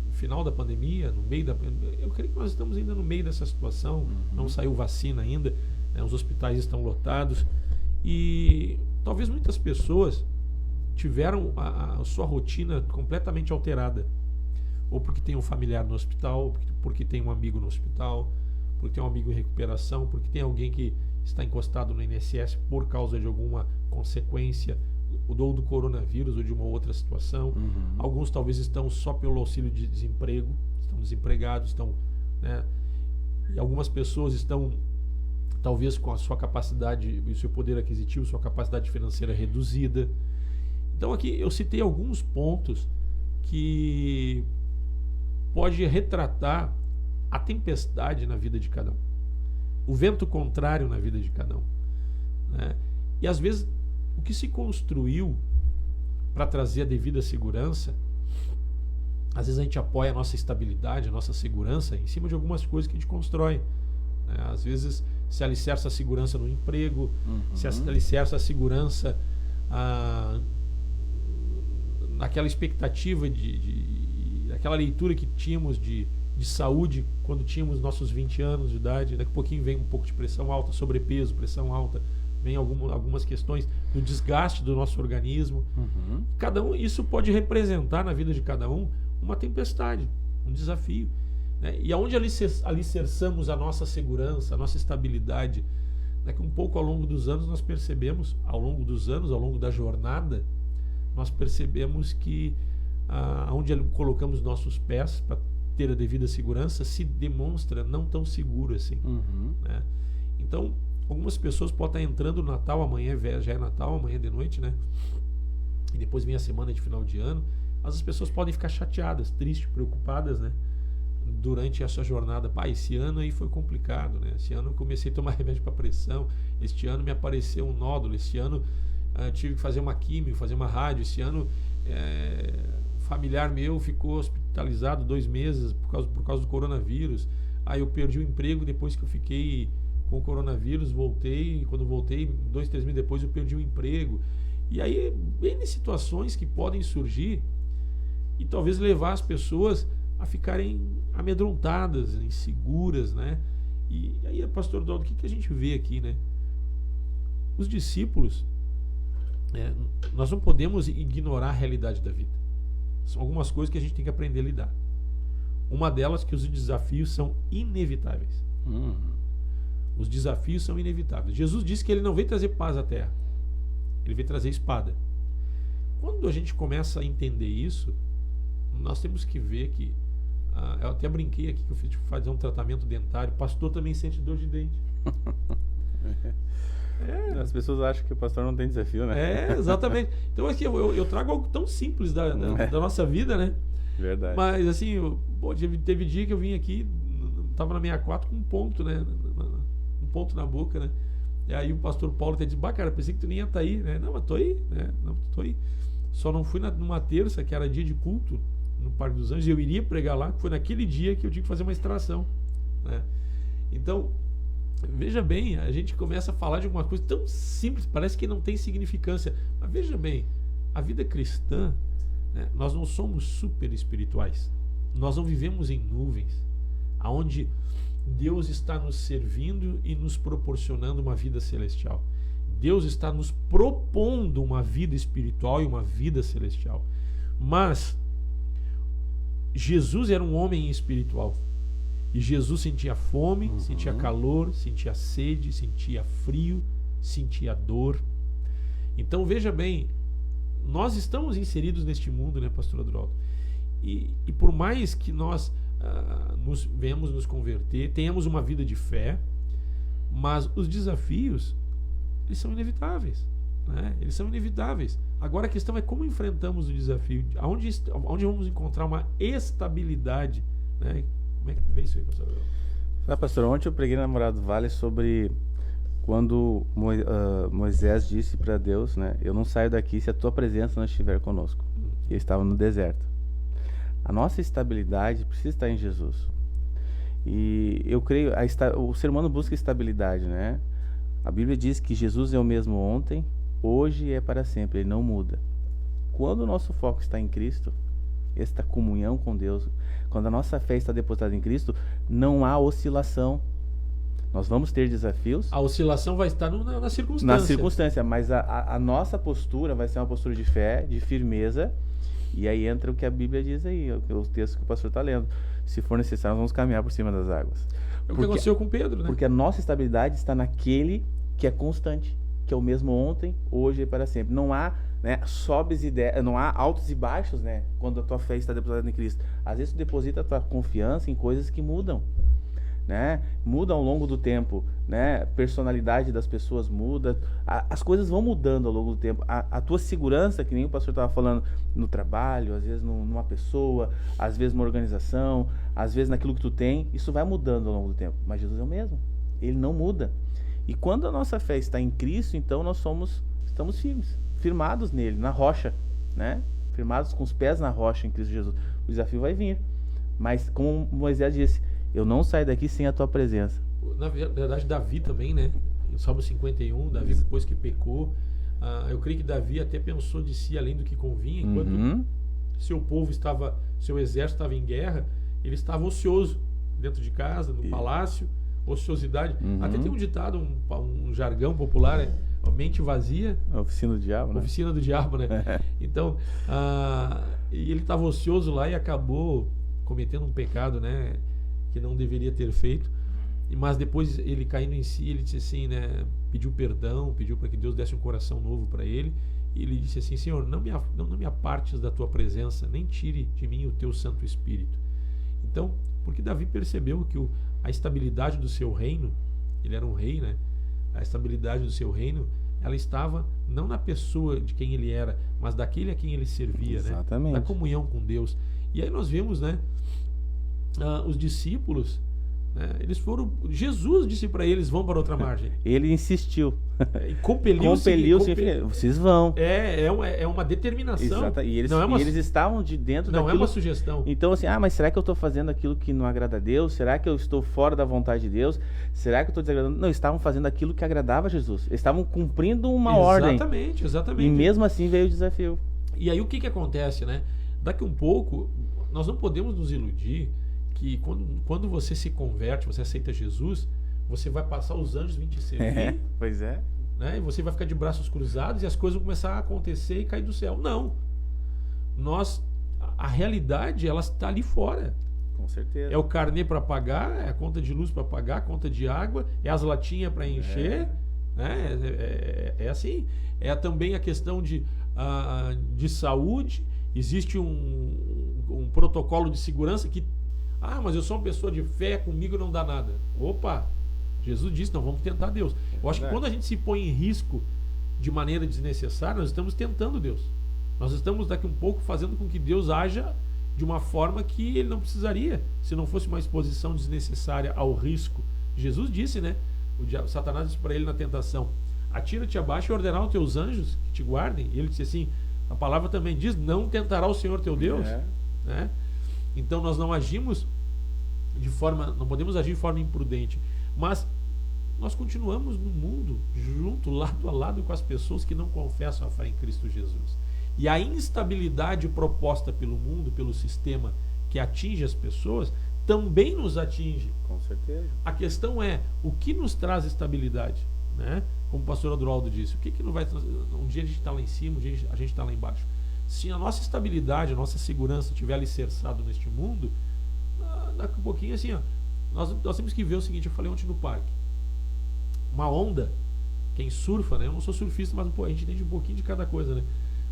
no final da pandemia, no meio da pandemia, eu creio que nós estamos ainda no meio dessa situação, não saiu vacina ainda, né? Os hospitais estão lotados e talvez muitas pessoas tiveram a sua rotina completamente alterada, ou porque tem um familiar no hospital, porque tem um amigo no hospital, porque tem um amigo em recuperação, porque tem alguém que está encostado no INSS por causa de alguma consequência, ou do coronavírus, ou de uma outra situação. Alguns talvez estão só pelo auxílio de desemprego, estão desempregados, né? E algumas pessoas estão talvez com a sua capacidade e o seu poder aquisitivo, sua capacidade financeira reduzida. Então aqui eu citei alguns pontos que pode retratar a tempestade na vida de cada um, o vento contrário na vida de cada um, né? E às vezes o que se construiu para trazer a devida segurança, às vezes a gente apoia a nossa estabilidade, a nossa segurança em cima de algumas coisas que a gente constrói, né? Às vezes se alicerça a segurança no emprego, se alicerça a segurança naquela expectativa aquela leitura que tínhamos de saúde quando tínhamos nossos 20 anos de idade. Daqui a pouquinho vem um pouco de pressão alta, sobrepeso, pressão alta, vem algumas questões do desgaste do nosso organismo. Cada um, isso pode representar na vida de cada um uma tempestade, um desafio, né? E aonde alicerçamos a nossa segurança, a nossa estabilidade, né? Que um pouco ao longo dos anos nós percebemos, ao longo da jornada, nós percebemos que onde colocamos nossos pés para ter a devida segurança se demonstra não tão seguro assim, né? Então, algumas pessoas podem estar entrando no Natal, amanhã já é Natal, amanhã de noite, né? E depois vem a semana de final de ano. As pessoas podem ficar chateadas, tristes, preocupadas, né? Durante essa jornada. Esse ano aí foi complicado, né? Esse ano eu comecei a tomar remédio para pressão, este ano me apareceu um nódulo, este ano tive que fazer uma químio, fazer uma rádio, este ano familiar meu ficou hospitalizado 2 meses por causa do coronavírus. Aí eu perdi o emprego depois que eu fiquei com o coronavírus, voltei, quando voltei 2, 3 meses depois eu perdi o emprego. E aí N situações que podem surgir e talvez levar as pessoas a ficarem amedrontadas, inseguras, né? E aí, pastor Adroaldo, o que a gente vê aqui, né? Os discípulos, nós não podemos ignorar a realidade da vida. São algumas coisas que a gente tem que aprender a lidar. Uma delas, que os desafios são inevitáveis. Os desafios são inevitáveis. Jesus disse que ele não veio trazer paz à terra. Ele veio trazer espada. Quando a gente começa a entender isso, nós temos que ver que eu até brinquei aqui que eu fiz fazer um tratamento dentário. O pastor também sente dor de dente. As pessoas acham que o pastor não tem desafio, né? Exatamente. Então aqui eu trago algo tão simples da nossa vida, né? Verdade. Mas assim, teve dia que eu vim aqui, tava na 64 com um ponto, né? Um ponto na boca, né? E aí o pastor Paulo até disse, cara, pensei que tu nem ia estar aí, né? Não, mas tô aí, né? Não, tô aí. Só não fui numa terça, que era dia de culto, no Parque dos Anjos, eu iria pregar lá, foi naquele dia que eu tive que fazer uma extração, né? Então, veja bem, a gente começa a falar de alguma coisa tão simples, parece que não tem significância, mas veja bem, a vida cristã, né, nós não somos super espirituais, nós não vivemos em nuvens, aonde Deus está nos servindo e nos proporcionando uma vida celestial. Deus está nos propondo uma vida espiritual e uma vida celestial. Mas Jesus era um homem espiritual. E Jesus sentia fome, sentia calor, sentia sede, sentia frio, sentia dor. Então veja bem, nós estamos inseridos neste mundo, né, pastor Adroaldo? E por mais que nós venhamos nos converter, tenhamos uma vida de fé, mas os desafios, eles são inevitáveis, né? Eles são inevitáveis. Agora a questão é como enfrentamos o desafio, onde vamos encontrar uma estabilidade, né? Como é que vê isso aí, pastor? Pastor, ontem eu preguei na Namorado Vale sobre quando Moisés disse para Deus, né? Eu não saio daqui se a tua presença não estiver conosco. Ele estava no deserto. A nossa estabilidade precisa estar em Jesus. E eu creio, o ser humano busca estabilidade, né? A Bíblia diz que Jesus é o mesmo ontem, hoje e é para sempre, ele não muda. Quando o nosso foco está em Cristo, esta comunhão com Deus, quando a nossa fé está depositada em Cristo, não há oscilação. Nós vamos ter desafios. A oscilação vai estar na circunstância. Na circunstância, mas a nossa postura vai ser uma postura de fé, de firmeza. E aí entra o que a Bíblia diz aí, o texto que o pastor está lendo. Se for necessário, nós vamos caminhar por cima das águas. É o que aconteceu com Pedro, né? Porque a nossa estabilidade está naquele que é constante, que é o mesmo ontem, hoje e para sempre. Não há, né, não há altos e baixos, né, quando a tua fé está depositada em Cristo. Às vezes tu deposita a tua confiança em coisas que mudam, né? Muda ao longo do tempo, né? Personalidade das pessoas muda, as coisas vão mudando ao longo do tempo. A tua segurança, que nem o pastor estava falando, no trabalho, às vezes numa pessoa, às vezes numa organização, às vezes naquilo que tu tem, isso vai mudando ao longo do tempo. Mas Jesus é o mesmo, ele não muda. E quando a nossa fé está em Cristo, então nós estamos firmados nele, na rocha, né? Firmados com os pés na rocha em Cristo Jesus. O desafio vai vir, mas como Moisés disse, eu não saio daqui sem a tua presença. Na verdade, Davi também, né? Em Salmo 51, Davi, depois que pecou, eu creio que Davi até pensou de si além do que convinha, enquanto seu exército estava em guerra, ele estava ocioso dentro de casa, no palácio, ociosidade. Até tem um ditado, um jargão popular, né? A mente vazia. A oficina do diabo, né? Oficina do diabo, né? Então, e ele estava ocioso lá e acabou cometendo um pecado, né? Que não deveria ter feito. Mas depois ele caindo em si, ele disse assim, né? Pediu perdão, pediu para que Deus desse um coração novo para ele. E ele disse assim, Senhor, não me apartes da tua presença, nem tire de mim o teu Santo Espírito. Então, porque Davi percebeu que a estabilidade do seu reino, ele era um rei, né? A estabilidade do seu reino, ela estava não na pessoa de quem ele era, mas daquele a quem ele servia. Exatamente. Né? Da comunhão com Deus. E aí nós vemos, né? Os discípulos, né, eles foram. Jesus disse para eles: vão para outra margem. Ele insistiu. E compeliu-se. Vocês vão. É uma determinação. Exato. E eles estavam de dentro daquilo. Não é uma sugestão. Então, assim, mas será que eu estou fazendo aquilo que não agrada a Deus? Será que eu estou fora da vontade de Deus? Será que eu estou desagradando? Não, estavam fazendo aquilo que agradava a Jesus. Eles estavam cumprindo uma ordem. Exatamente. E mesmo assim veio o desafio. E aí o que acontece, né? Daqui um pouco, nós não podemos nos iludir que quando você se converte, você aceita Jesus, você vai passar os anjos vir te servir. Pois é. Né? E você vai ficar de braços cruzados e as coisas vão começar a acontecer e cair do céu. Não. A realidade, ela está ali fora. Com certeza. É o carnê para pagar, é a conta de luz para pagar, a conta de água, é as latinhas para encher, né? É assim. É também a questão de saúde. Existe um protocolo de segurança que... mas eu sou uma pessoa de fé, comigo não dá nada. Opa! Jesus disse, não, vamos tentar Deus. Eu acho que quando a gente se põe em risco de maneira desnecessária, nós estamos tentando Deus. Nós estamos daqui um pouco fazendo com que Deus haja de uma forma que ele não precisaria, se não fosse uma exposição desnecessária ao risco. Jesus disse, né? Satanás disse para ele na tentação, atira-te abaixo e ordenar aos teus anjos que te guardem. E ele disse assim, a palavra também diz, não tentará o Senhor teu Deus. Né? Então nós não agimos não podemos agir de forma imprudente, mas nós continuamos no mundo, junto, lado a lado com as pessoas que não confessam a fé em Cristo Jesus. E a instabilidade proposta pelo mundo, pelo sistema que atinge as pessoas, também nos atinge. Com certeza. A questão é, o que nos traz estabilidade? Né? Como o pastor Adroaldo disse, o que não vai trazer? Um dia a gente está lá em cima, um dia a gente está lá embaixo. Se a nossa estabilidade, a nossa segurança estiver alicerçado neste mundo, daqui a pouquinho assim, nós temos que ver o seguinte, eu falei ontem no parque, uma onda, quem surfa, né? Eu não sou surfista, mas a gente entende um pouquinho de cada coisa, né?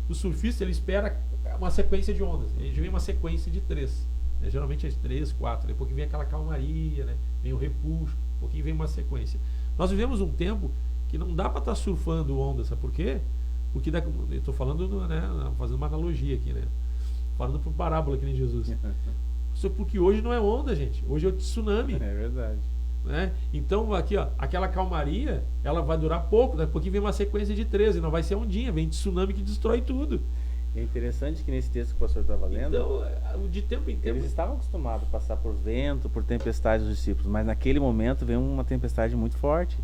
O surfista, ele espera uma sequência de ondas, a gente vê uma sequência de 3, né? Geralmente é 3, 4, depois vem aquela calmaria, né? Vem o repuxo, um pouquinho vem uma sequência. Nós vivemos um tempo que não dá para estar surfando ondas, sabe por quê? Porque eu estou falando, né, fazendo uma analogia aqui, né? Falando por parábola aqui em Jesus. Só porque hoje não é onda, gente. Hoje é o tsunami. É verdade. Né? Então, aqui, aquela calmaria, ela vai durar pouco. Daqui a pouquinho vem uma sequência de 13, não vai ser ondinha, vem tsunami que destrói tudo. É interessante que nesse texto que o pastor estava lendo, então, de tempo em tempo, eles estavam acostumados a passar por vento, por tempestades dos discípulos, mas naquele momento veio uma tempestade muito forte.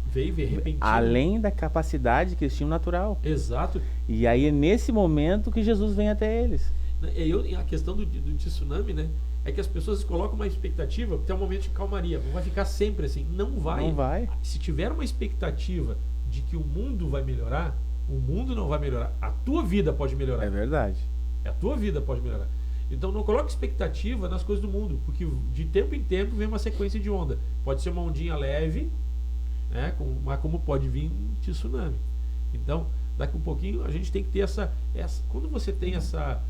Veio repentina. Além da capacidade que eles tinham natural. Exato. E aí é nesse momento que Jesus vem até eles. A questão do tsunami, né? É que as pessoas colocam uma expectativa, até um momento de calmaria, vai ficar sempre assim. Não vai. Não vai. Se tiver uma expectativa de que o mundo vai melhorar, o mundo não vai melhorar. A tua vida pode melhorar. É verdade. A tua vida pode melhorar. Então não coloque expectativa nas coisas do mundo, porque de tempo em tempo vem uma sequência de onda. Pode ser uma ondinha leve, né? Mas como pode vir um tsunami. Então, daqui um pouquinho a gente tem que ter essa quando você tem essa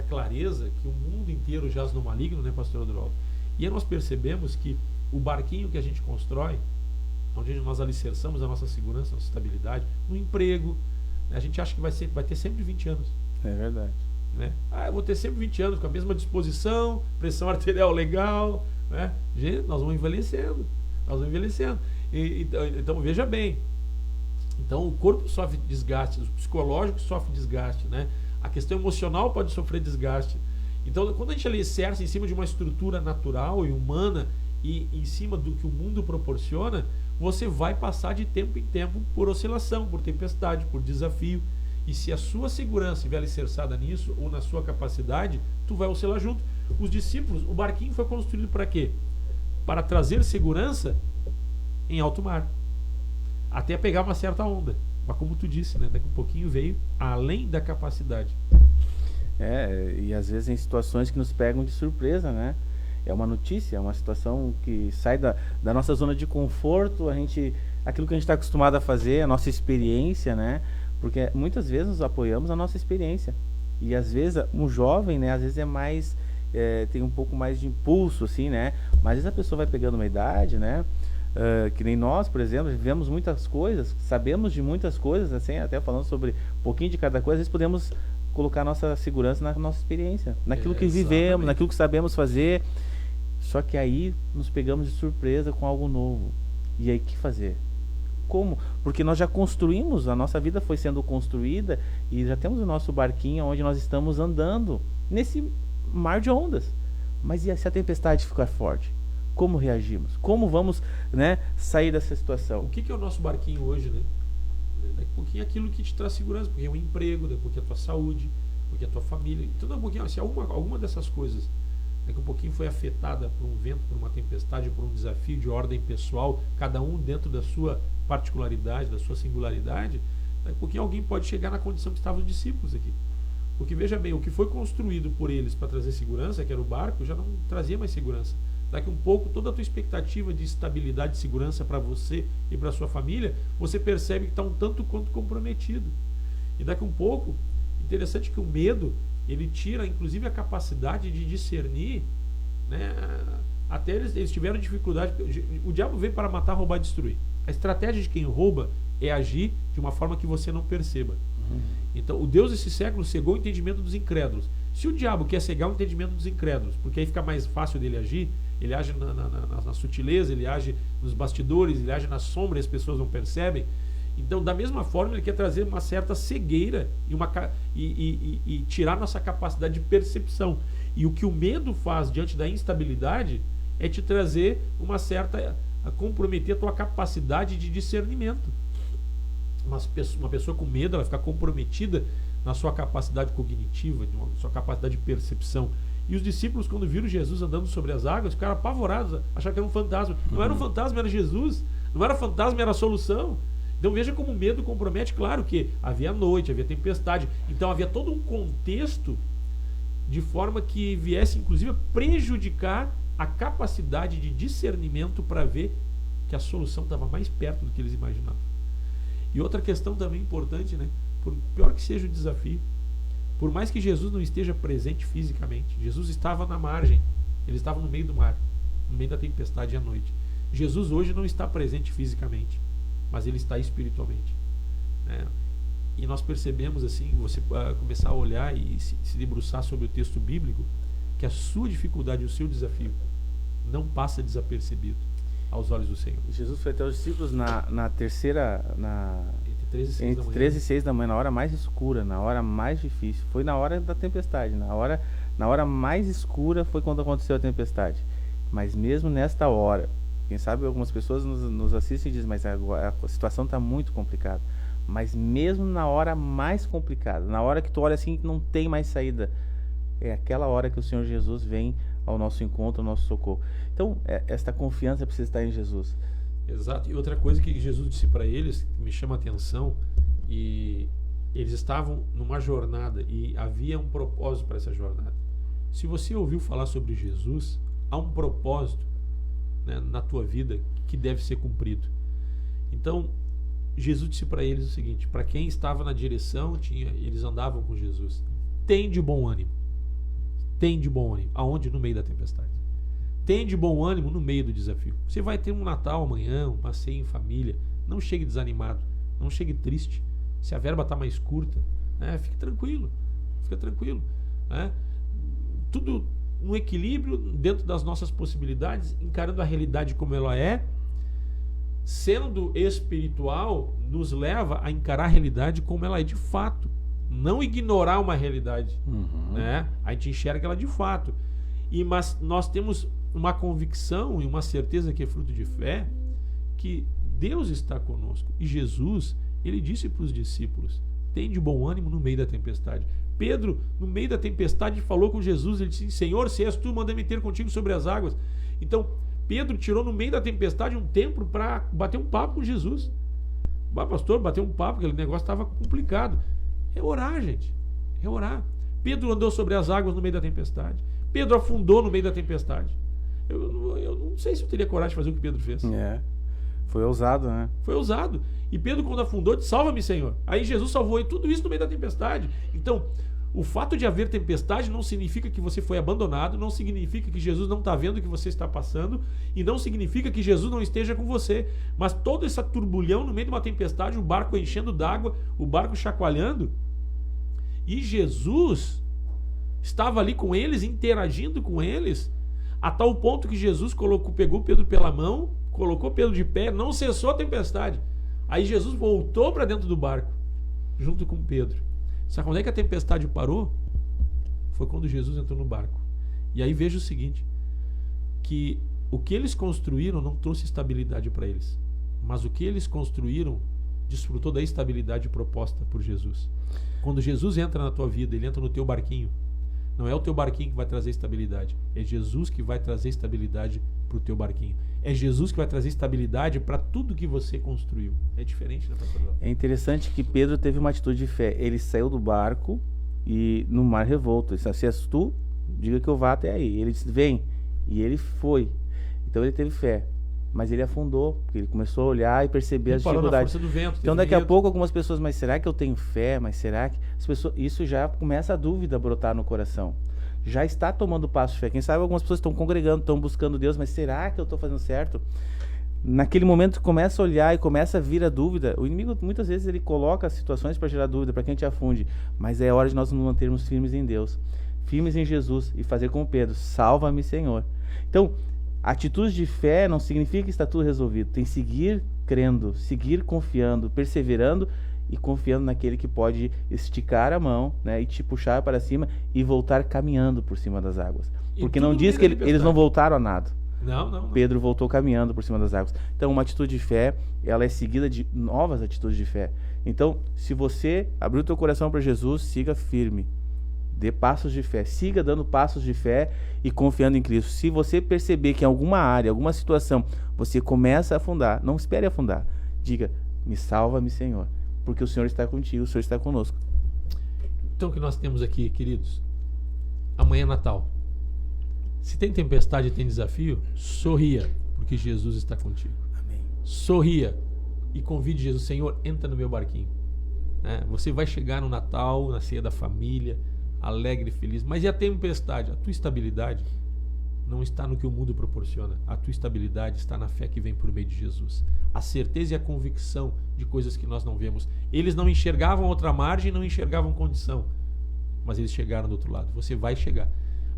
clareza que o mundo inteiro jaz no maligno, né, pastor Adroaldo? E aí nós percebemos que o barquinho que a gente constrói, onde nós alicerçamos a nossa segurança, a nossa estabilidade, no emprego, né, a gente acha que vai ter sempre 20 anos. É verdade. Né? Eu vou ter sempre 20 anos com a mesma disposição, pressão arterial legal, né? Gente, nós vamos envelhecendo. Então veja bem. Então o corpo sofre desgaste, o psicológico sofre desgaste, né? A questão emocional pode sofrer desgaste. Então, quando a gente alicerça em cima de uma estrutura natural e humana e em cima do que o mundo proporciona, você vai passar de tempo em tempo por oscilação, por tempestade, por desafio. E se a sua segurança estiver alicerçada nisso ou na sua capacidade, tu vai oscilar junto. Os discípulos, o barquinho foi construído para quê? Para trazer segurança em alto mar, até pegar uma certa onda. Mas como tu disse, né? Daqui a pouquinho veio além da capacidade. E às vezes em situações que nos pegam de surpresa, né? É uma notícia, é uma situação que sai da nossa zona de conforto, aquilo que a gente está acostumado a fazer, a nossa experiência, né? Porque muitas vezes nos apoiamos na nossa experiência. E às vezes um jovem, né? Às vezes é mais, tem um pouco mais de impulso, assim, né? Mas às vezes a pessoa vai pegando uma idade, né? Que nem nós, por exemplo, vivemos muitas coisas, sabemos de muitas coisas, assim, até falando sobre um pouquinho de cada coisa, às vezes podemos colocar nossa segurança na nossa experiência, naquilo que vivemos, naquilo que sabemos fazer. Só que aí nos pegamos de surpresa com algo novo. E aí, o que fazer? Como? Porque nós já construímos, a nossa vida foi sendo construída e já temos o nosso barquinho onde nós estamos andando nesse mar de ondas. Mas e se a tempestade ficar forte? Como reagimos? Como vamos, né, sair dessa situação? O que é o nosso barquinho hoje, né? Daqui a pouquinho é aquilo que te traz segurança, porque é um emprego, daqui a pouquinho é a tua saúde, porque é a tua família. Então, daqui a pouquinho, se alguma dessas coisas daqui a pouquinho foi afetada por um vento, por uma tempestade, por um desafio de ordem pessoal, cada um dentro da sua particularidade, da sua singularidade, daqui a pouquinho alguém pode chegar na condição que estavam os discípulos aqui. Porque veja bem, o que foi construído por eles para trazer segurança, que era o barco, já não trazia mais segurança. Daqui um pouco, toda a tua expectativa de estabilidade e segurança para você e para sua família, você percebe que está um tanto quanto comprometido. E daqui um pouco, interessante que o medo, ele tira inclusive a capacidade de discernir, né? Até eles tiveram dificuldade. O diabo veio para matar, roubar e destruir. A estratégia de quem rouba é agir de uma forma que você não perceba. Então, o Deus desse século cegou o entendimento dos incrédulos. Se o diabo quer cegar o entendimento dos incrédulos, porque aí fica mais fácil dele agir, ele age na sutileza, ele age nos bastidores, ele age na sombra e as pessoas não percebem. Então, da mesma forma, ele quer trazer uma certa cegueira e tirar nossa capacidade de percepção. E o que o medo faz diante da instabilidade é te trazer a comprometer a tua capacidade de discernimento. Uma pessoa com medo, ela fica comprometida na sua capacidade cognitiva, na sua capacidade de percepção. E os discípulos, quando viram Jesus andando sobre as águas, ficaram apavorados, acharam que era um fantasma. Não era um fantasma, era Jesus. Não era fantasma, era a solução. Então veja como o medo compromete. Claro que havia noite, havia tempestade. Então havia todo um contexto de forma que viesse inclusive a prejudicar a capacidade de discernimento para ver que a solução estava mais perto do que eles imaginavam. E outra questão também importante, né? Por pior que seja o desafio, por mais que Jesus não esteja presente fisicamente, Jesus estava na margem, ele estava no meio do mar, no meio da tempestade à noite. Jesus hoje não está presente fisicamente, mas ele está espiritualmente, né? E nós percebemos assim, você começar a olhar e se debruçar sobre o texto bíblico, que a sua dificuldade e o seu desafio não passa desapercebido aos olhos do Senhor. Jesus foi até os discípulos na terceira, entre 13 e 6 da manhã, na hora mais escura, na hora mais difícil. Foi na hora da tempestade, na hora mais escura foi quando aconteceu a tempestade. Mas mesmo nesta hora, quem sabe algumas pessoas nos assistem e dizem, mas agora a situação está muito complicada. Mas mesmo na hora mais complicada, na hora que tu olha assim que não tem mais saída, é aquela hora que o Senhor Jesus vem ao nosso encontro, ao nosso socorro. Então, esta confiança precisa estar em Jesus. Exato. E outra coisa que Jesus disse para eles, que me chama a atenção, e eles estavam numa jornada e havia um propósito para essa jornada. Se você ouviu falar sobre Jesus, há um propósito, né, na tua vida que deve ser cumprido. Então, Jesus disse para eles o seguinte, para quem estava na direção, eles andavam com Jesus. Tem de bom ânimo. Tem de bom ânimo. Aonde? No meio da tempestade. Tem de bom ânimo no meio do desafio. Você vai ter um Natal amanhã, uma ceia em família. Não chegue desanimado. Não chegue triste. Se a verba está mais curta, né, fique tranquilo. Fica tranquilo. Né? Tudo no equilíbrio, dentro das nossas possibilidades, encarando a realidade como ela é. Sendo espiritual, nos leva a encarar a realidade como ela é de fato. Não ignorar uma realidade, né? A gente enxerga ela de fato. Mas nós temos uma convicção e uma certeza que é fruto de fé, que Deus está conosco. E Jesus, ele disse para os discípulos, tem de bom ânimo no meio da tempestade. Pedro, no meio da tempestade, falou com Jesus, ele disse, Senhor, se és tu, manda-me ter contigo sobre as águas. Então, Pedro tirou no meio da tempestade um tempo para bater um papo com Jesus. Pastor, bater um papo, aquele negócio estava complicado. É orar, gente. É orar. Pedro andou sobre as águas no meio da tempestade. Pedro afundou no meio da tempestade. Eu não sei se eu teria coragem de fazer o que Pedro fez. Foi ousado, né? Foi ousado. E Pedro, quando afundou, disse, salva-me, Senhor. Aí Jesus salvou ele. Tudo isso no meio da tempestade. Então, o fato de haver tempestade não significa que você foi abandonado, não significa que Jesus não está vendo o que você está passando, e não significa que Jesus não esteja com você. Mas todo esse turbulhão no meio de uma tempestade, o barco enchendo d'água, o barco chacoalhando, e Jesus estava ali com eles, interagindo com eles, a tal ponto que Jesus pegou Pedro pela mão, colocou Pedro de pé, não cessou a tempestade. Aí Jesus voltou para dentro do barco, junto com Pedro. Sabe quando é que a tempestade parou? Foi quando Jesus entrou no barco. E aí veja o seguinte, que o que eles construíram não trouxe estabilidade para eles, mas o que eles construíram desfrutou da estabilidade proposta por Jesus. Quando Jesus entra na tua vida, ele entra no teu barquinho, não é o teu barquinho que vai trazer estabilidade, é Jesus que vai trazer estabilidade para o teu barquinho. É Jesus que vai trazer estabilidade para tudo que você construiu. É diferente, né, pastor? É interessante que Pedro teve uma atitude de fé. Ele saiu do barco e no mar revolto. Ele disse, se és tu, diga que eu vá até aí. Ele disse, vem. E ele foi. Então ele teve fé, mas ele afundou, porque ele começou a olhar e perceber as dificuldades. Na força do vento, então daqui a pouco algumas pessoas, mas será que eu tenho fé? Mas será que... As pessoas, isso já começa a dúvida a brotar no coração. Já está tomando passo de fé. Quem sabe algumas pessoas estão congregando, estão buscando Deus, mas será que eu estou fazendo certo? Naquele momento começa a olhar e começa a vir a dúvida. O inimigo muitas vezes ele coloca situações para gerar dúvida, para que a gente afunde. Mas é hora de nós nos mantermos firmes em Deus, firmes em Jesus e fazer como Pedro: salva-me, Senhor. Então, atitudes de fé não significa que está tudo resolvido. Tem que seguir crendo, seguir confiando, perseverando e confiando naquele que pode esticar a mão, né, e te puxar para cima e voltar caminhando por cima das águas. Porque não diz que eles não voltaram a nado. Não. Pedro voltou caminhando por cima das águas. Então, uma atitude de fé, ela é seguida de novas atitudes de fé. Então, se você abrir o teu coração para Jesus, siga firme. Dê passos de fé. Siga dando passos de fé e confiando em Cristo. Se você perceber que em alguma área, alguma situação, você começa a afundar, não espere afundar. Diga: me salva-me, Senhor. Porque o Senhor está contigo, o Senhor está conosco. Então, o que nós temos aqui, queridos? Amanhã é Natal. Se tem tempestade e tem desafio, sorria, porque Jesus está contigo. Amém. Sorria e convide Jesus: Senhor, entra no meu barquinho. Você vai chegar no Natal, na ceia da família, alegre e feliz. Mas e a tempestade? A tua estabilidade não está no que o mundo proporciona. A tua estabilidade está na fé que vem por meio de Jesus. A certeza e a convicção de coisas que nós não vemos. Eles não enxergavam outra margem, não enxergavam condição. Mas eles chegaram do outro lado. Você vai chegar.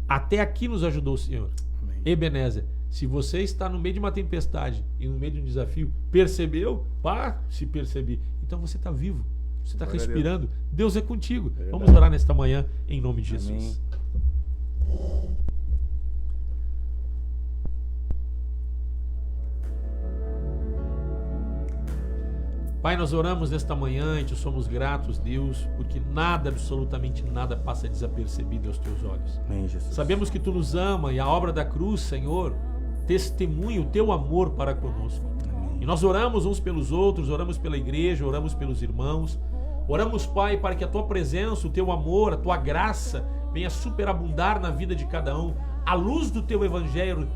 Até aqui nos ajudou o Senhor. Amém. Ebenezer, se você está no meio de uma tempestade e no meio de um desafio, percebeu? Se percebi. Então você está vivo. Você está respirando. Deus é contigo. Vamos orar nesta manhã em nome de Jesus. Amém. Pai, nós oramos nesta manhã e te somos gratos, Deus, porque nada, absolutamente nada passa desapercebido aos teus olhos. Amém, Jesus. Sabemos que tu nos ama e a obra da cruz, Senhor, testemunha o teu amor para conosco. Amém. E nós oramos uns pelos outros, oramos pela igreja, oramos pelos irmãos. Oramos, Pai, para que a tua presença, o teu amor, a tua graça venha superabundar na vida de cada um. A luz do teu evangelho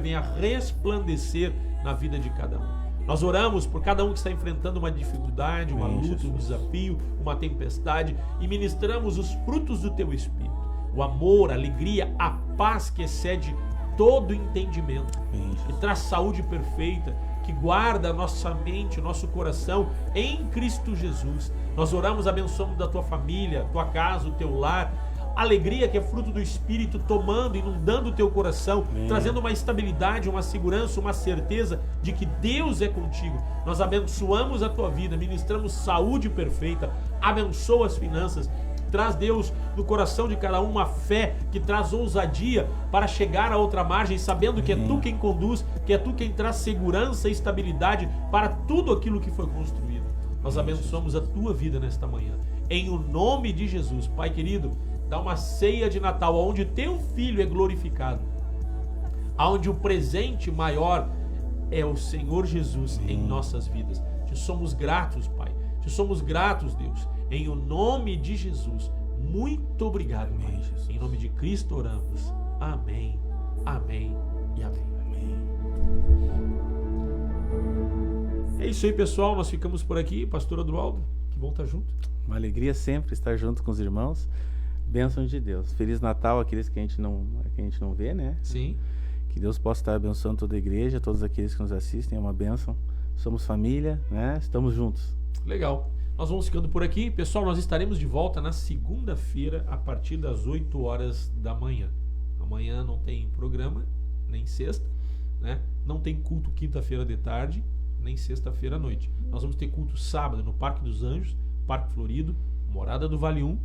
venha resplandecer na vida de cada um. Nós oramos por cada um que está enfrentando uma dificuldade, uma luta, um desafio, uma tempestade, e ministramos os frutos do teu Espírito. O amor, a alegria, a paz que excede todo entendimento, que traz saúde perfeita, que guarda a nossa mente, o nosso coração em Cristo Jesus. Nós oramos abençoando da tua família, tua casa, o teu lar, alegria que é fruto do Espírito tomando, inundando o teu coração, trazendo uma estabilidade, uma segurança, uma certeza de que Deus é contigo. Nós abençoamos a tua vida, ministramos saúde perfeita, abençoa as finanças, traz, Deus, no coração de cada um uma fé que traz ousadia para chegar a outra margem, sabendo que é tu quem conduz, que é tu quem traz segurança e estabilidade para tudo aquilo que foi construído. Nós abençoamos a tua vida nesta manhã, em o nome de Jesus. Pai querido, dá uma ceia de Natal onde teu filho é glorificado, onde o presente maior é o Senhor Jesus em nossas vidas. Te somos gratos, Pai. Te somos gratos, Deus. Em o nome de Jesus. Muito obrigado, Pai. Em nome de Cristo oramos. Amém, amém e amém. É isso aí, pessoal. Nós ficamos por aqui. Pastor Adroaldo, que bom estar junto. Uma alegria sempre estar junto com os irmãos. Bênção de Deus. Feliz Natal àqueles que a gente não vê, né? Sim. Que Deus possa estar abençoando toda a igreja, todos aqueles que nos assistem. É uma bênção. Somos família, né? Estamos juntos. Legal. Nós vamos ficando por aqui. Pessoal, nós estaremos de volta na segunda-feira a partir das 8 horas da manhã. Amanhã não tem programa, nem sexta, né? Não tem culto quinta-feira de tarde, nem sexta-feira à noite. Nós vamos ter culto sábado no Parque dos Anjos, Parque Florido, Morada do Vale 1.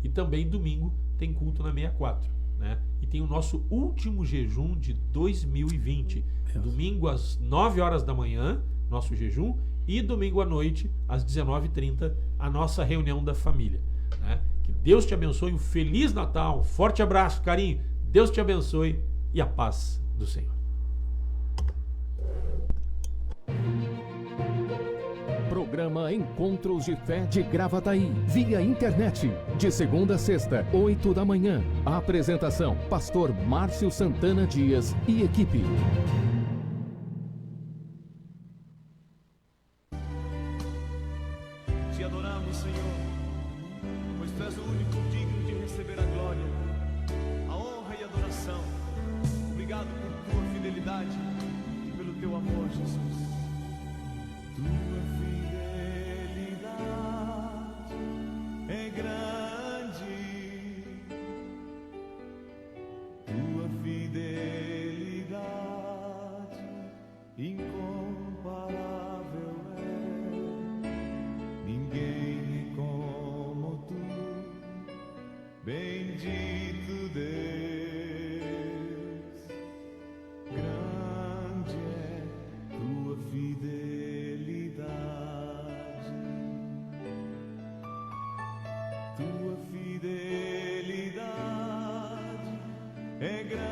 E também domingo tem culto na 64, né? E tem o nosso último jejum de 2020. Domingo às 9 horas da manhã, nosso jejum, e domingo à noite, às 19h30, a nossa reunião da família, né? Que Deus te abençoe, um Feliz Natal, um forte abraço, carinho, Deus te abençoe e a paz do Senhor. programa Encontros de Fé de Gravataí, via internet, de segunda a sexta, 8 da manhã. A apresentação, Pastor Márcio Santana Dias e equipe. Te adoramos, Senhor, pois Tu és o único digno de receber a glória, a honra e a adoração. Obrigado por Tua fidelidade e pelo Teu amor, Jesus. Tua fidelidade é grande, Tua fidelidade incomparável é. Ninguém é como Tu, bendito Deus. Grande é Tua fidelidade, Tua fidelidade é grande.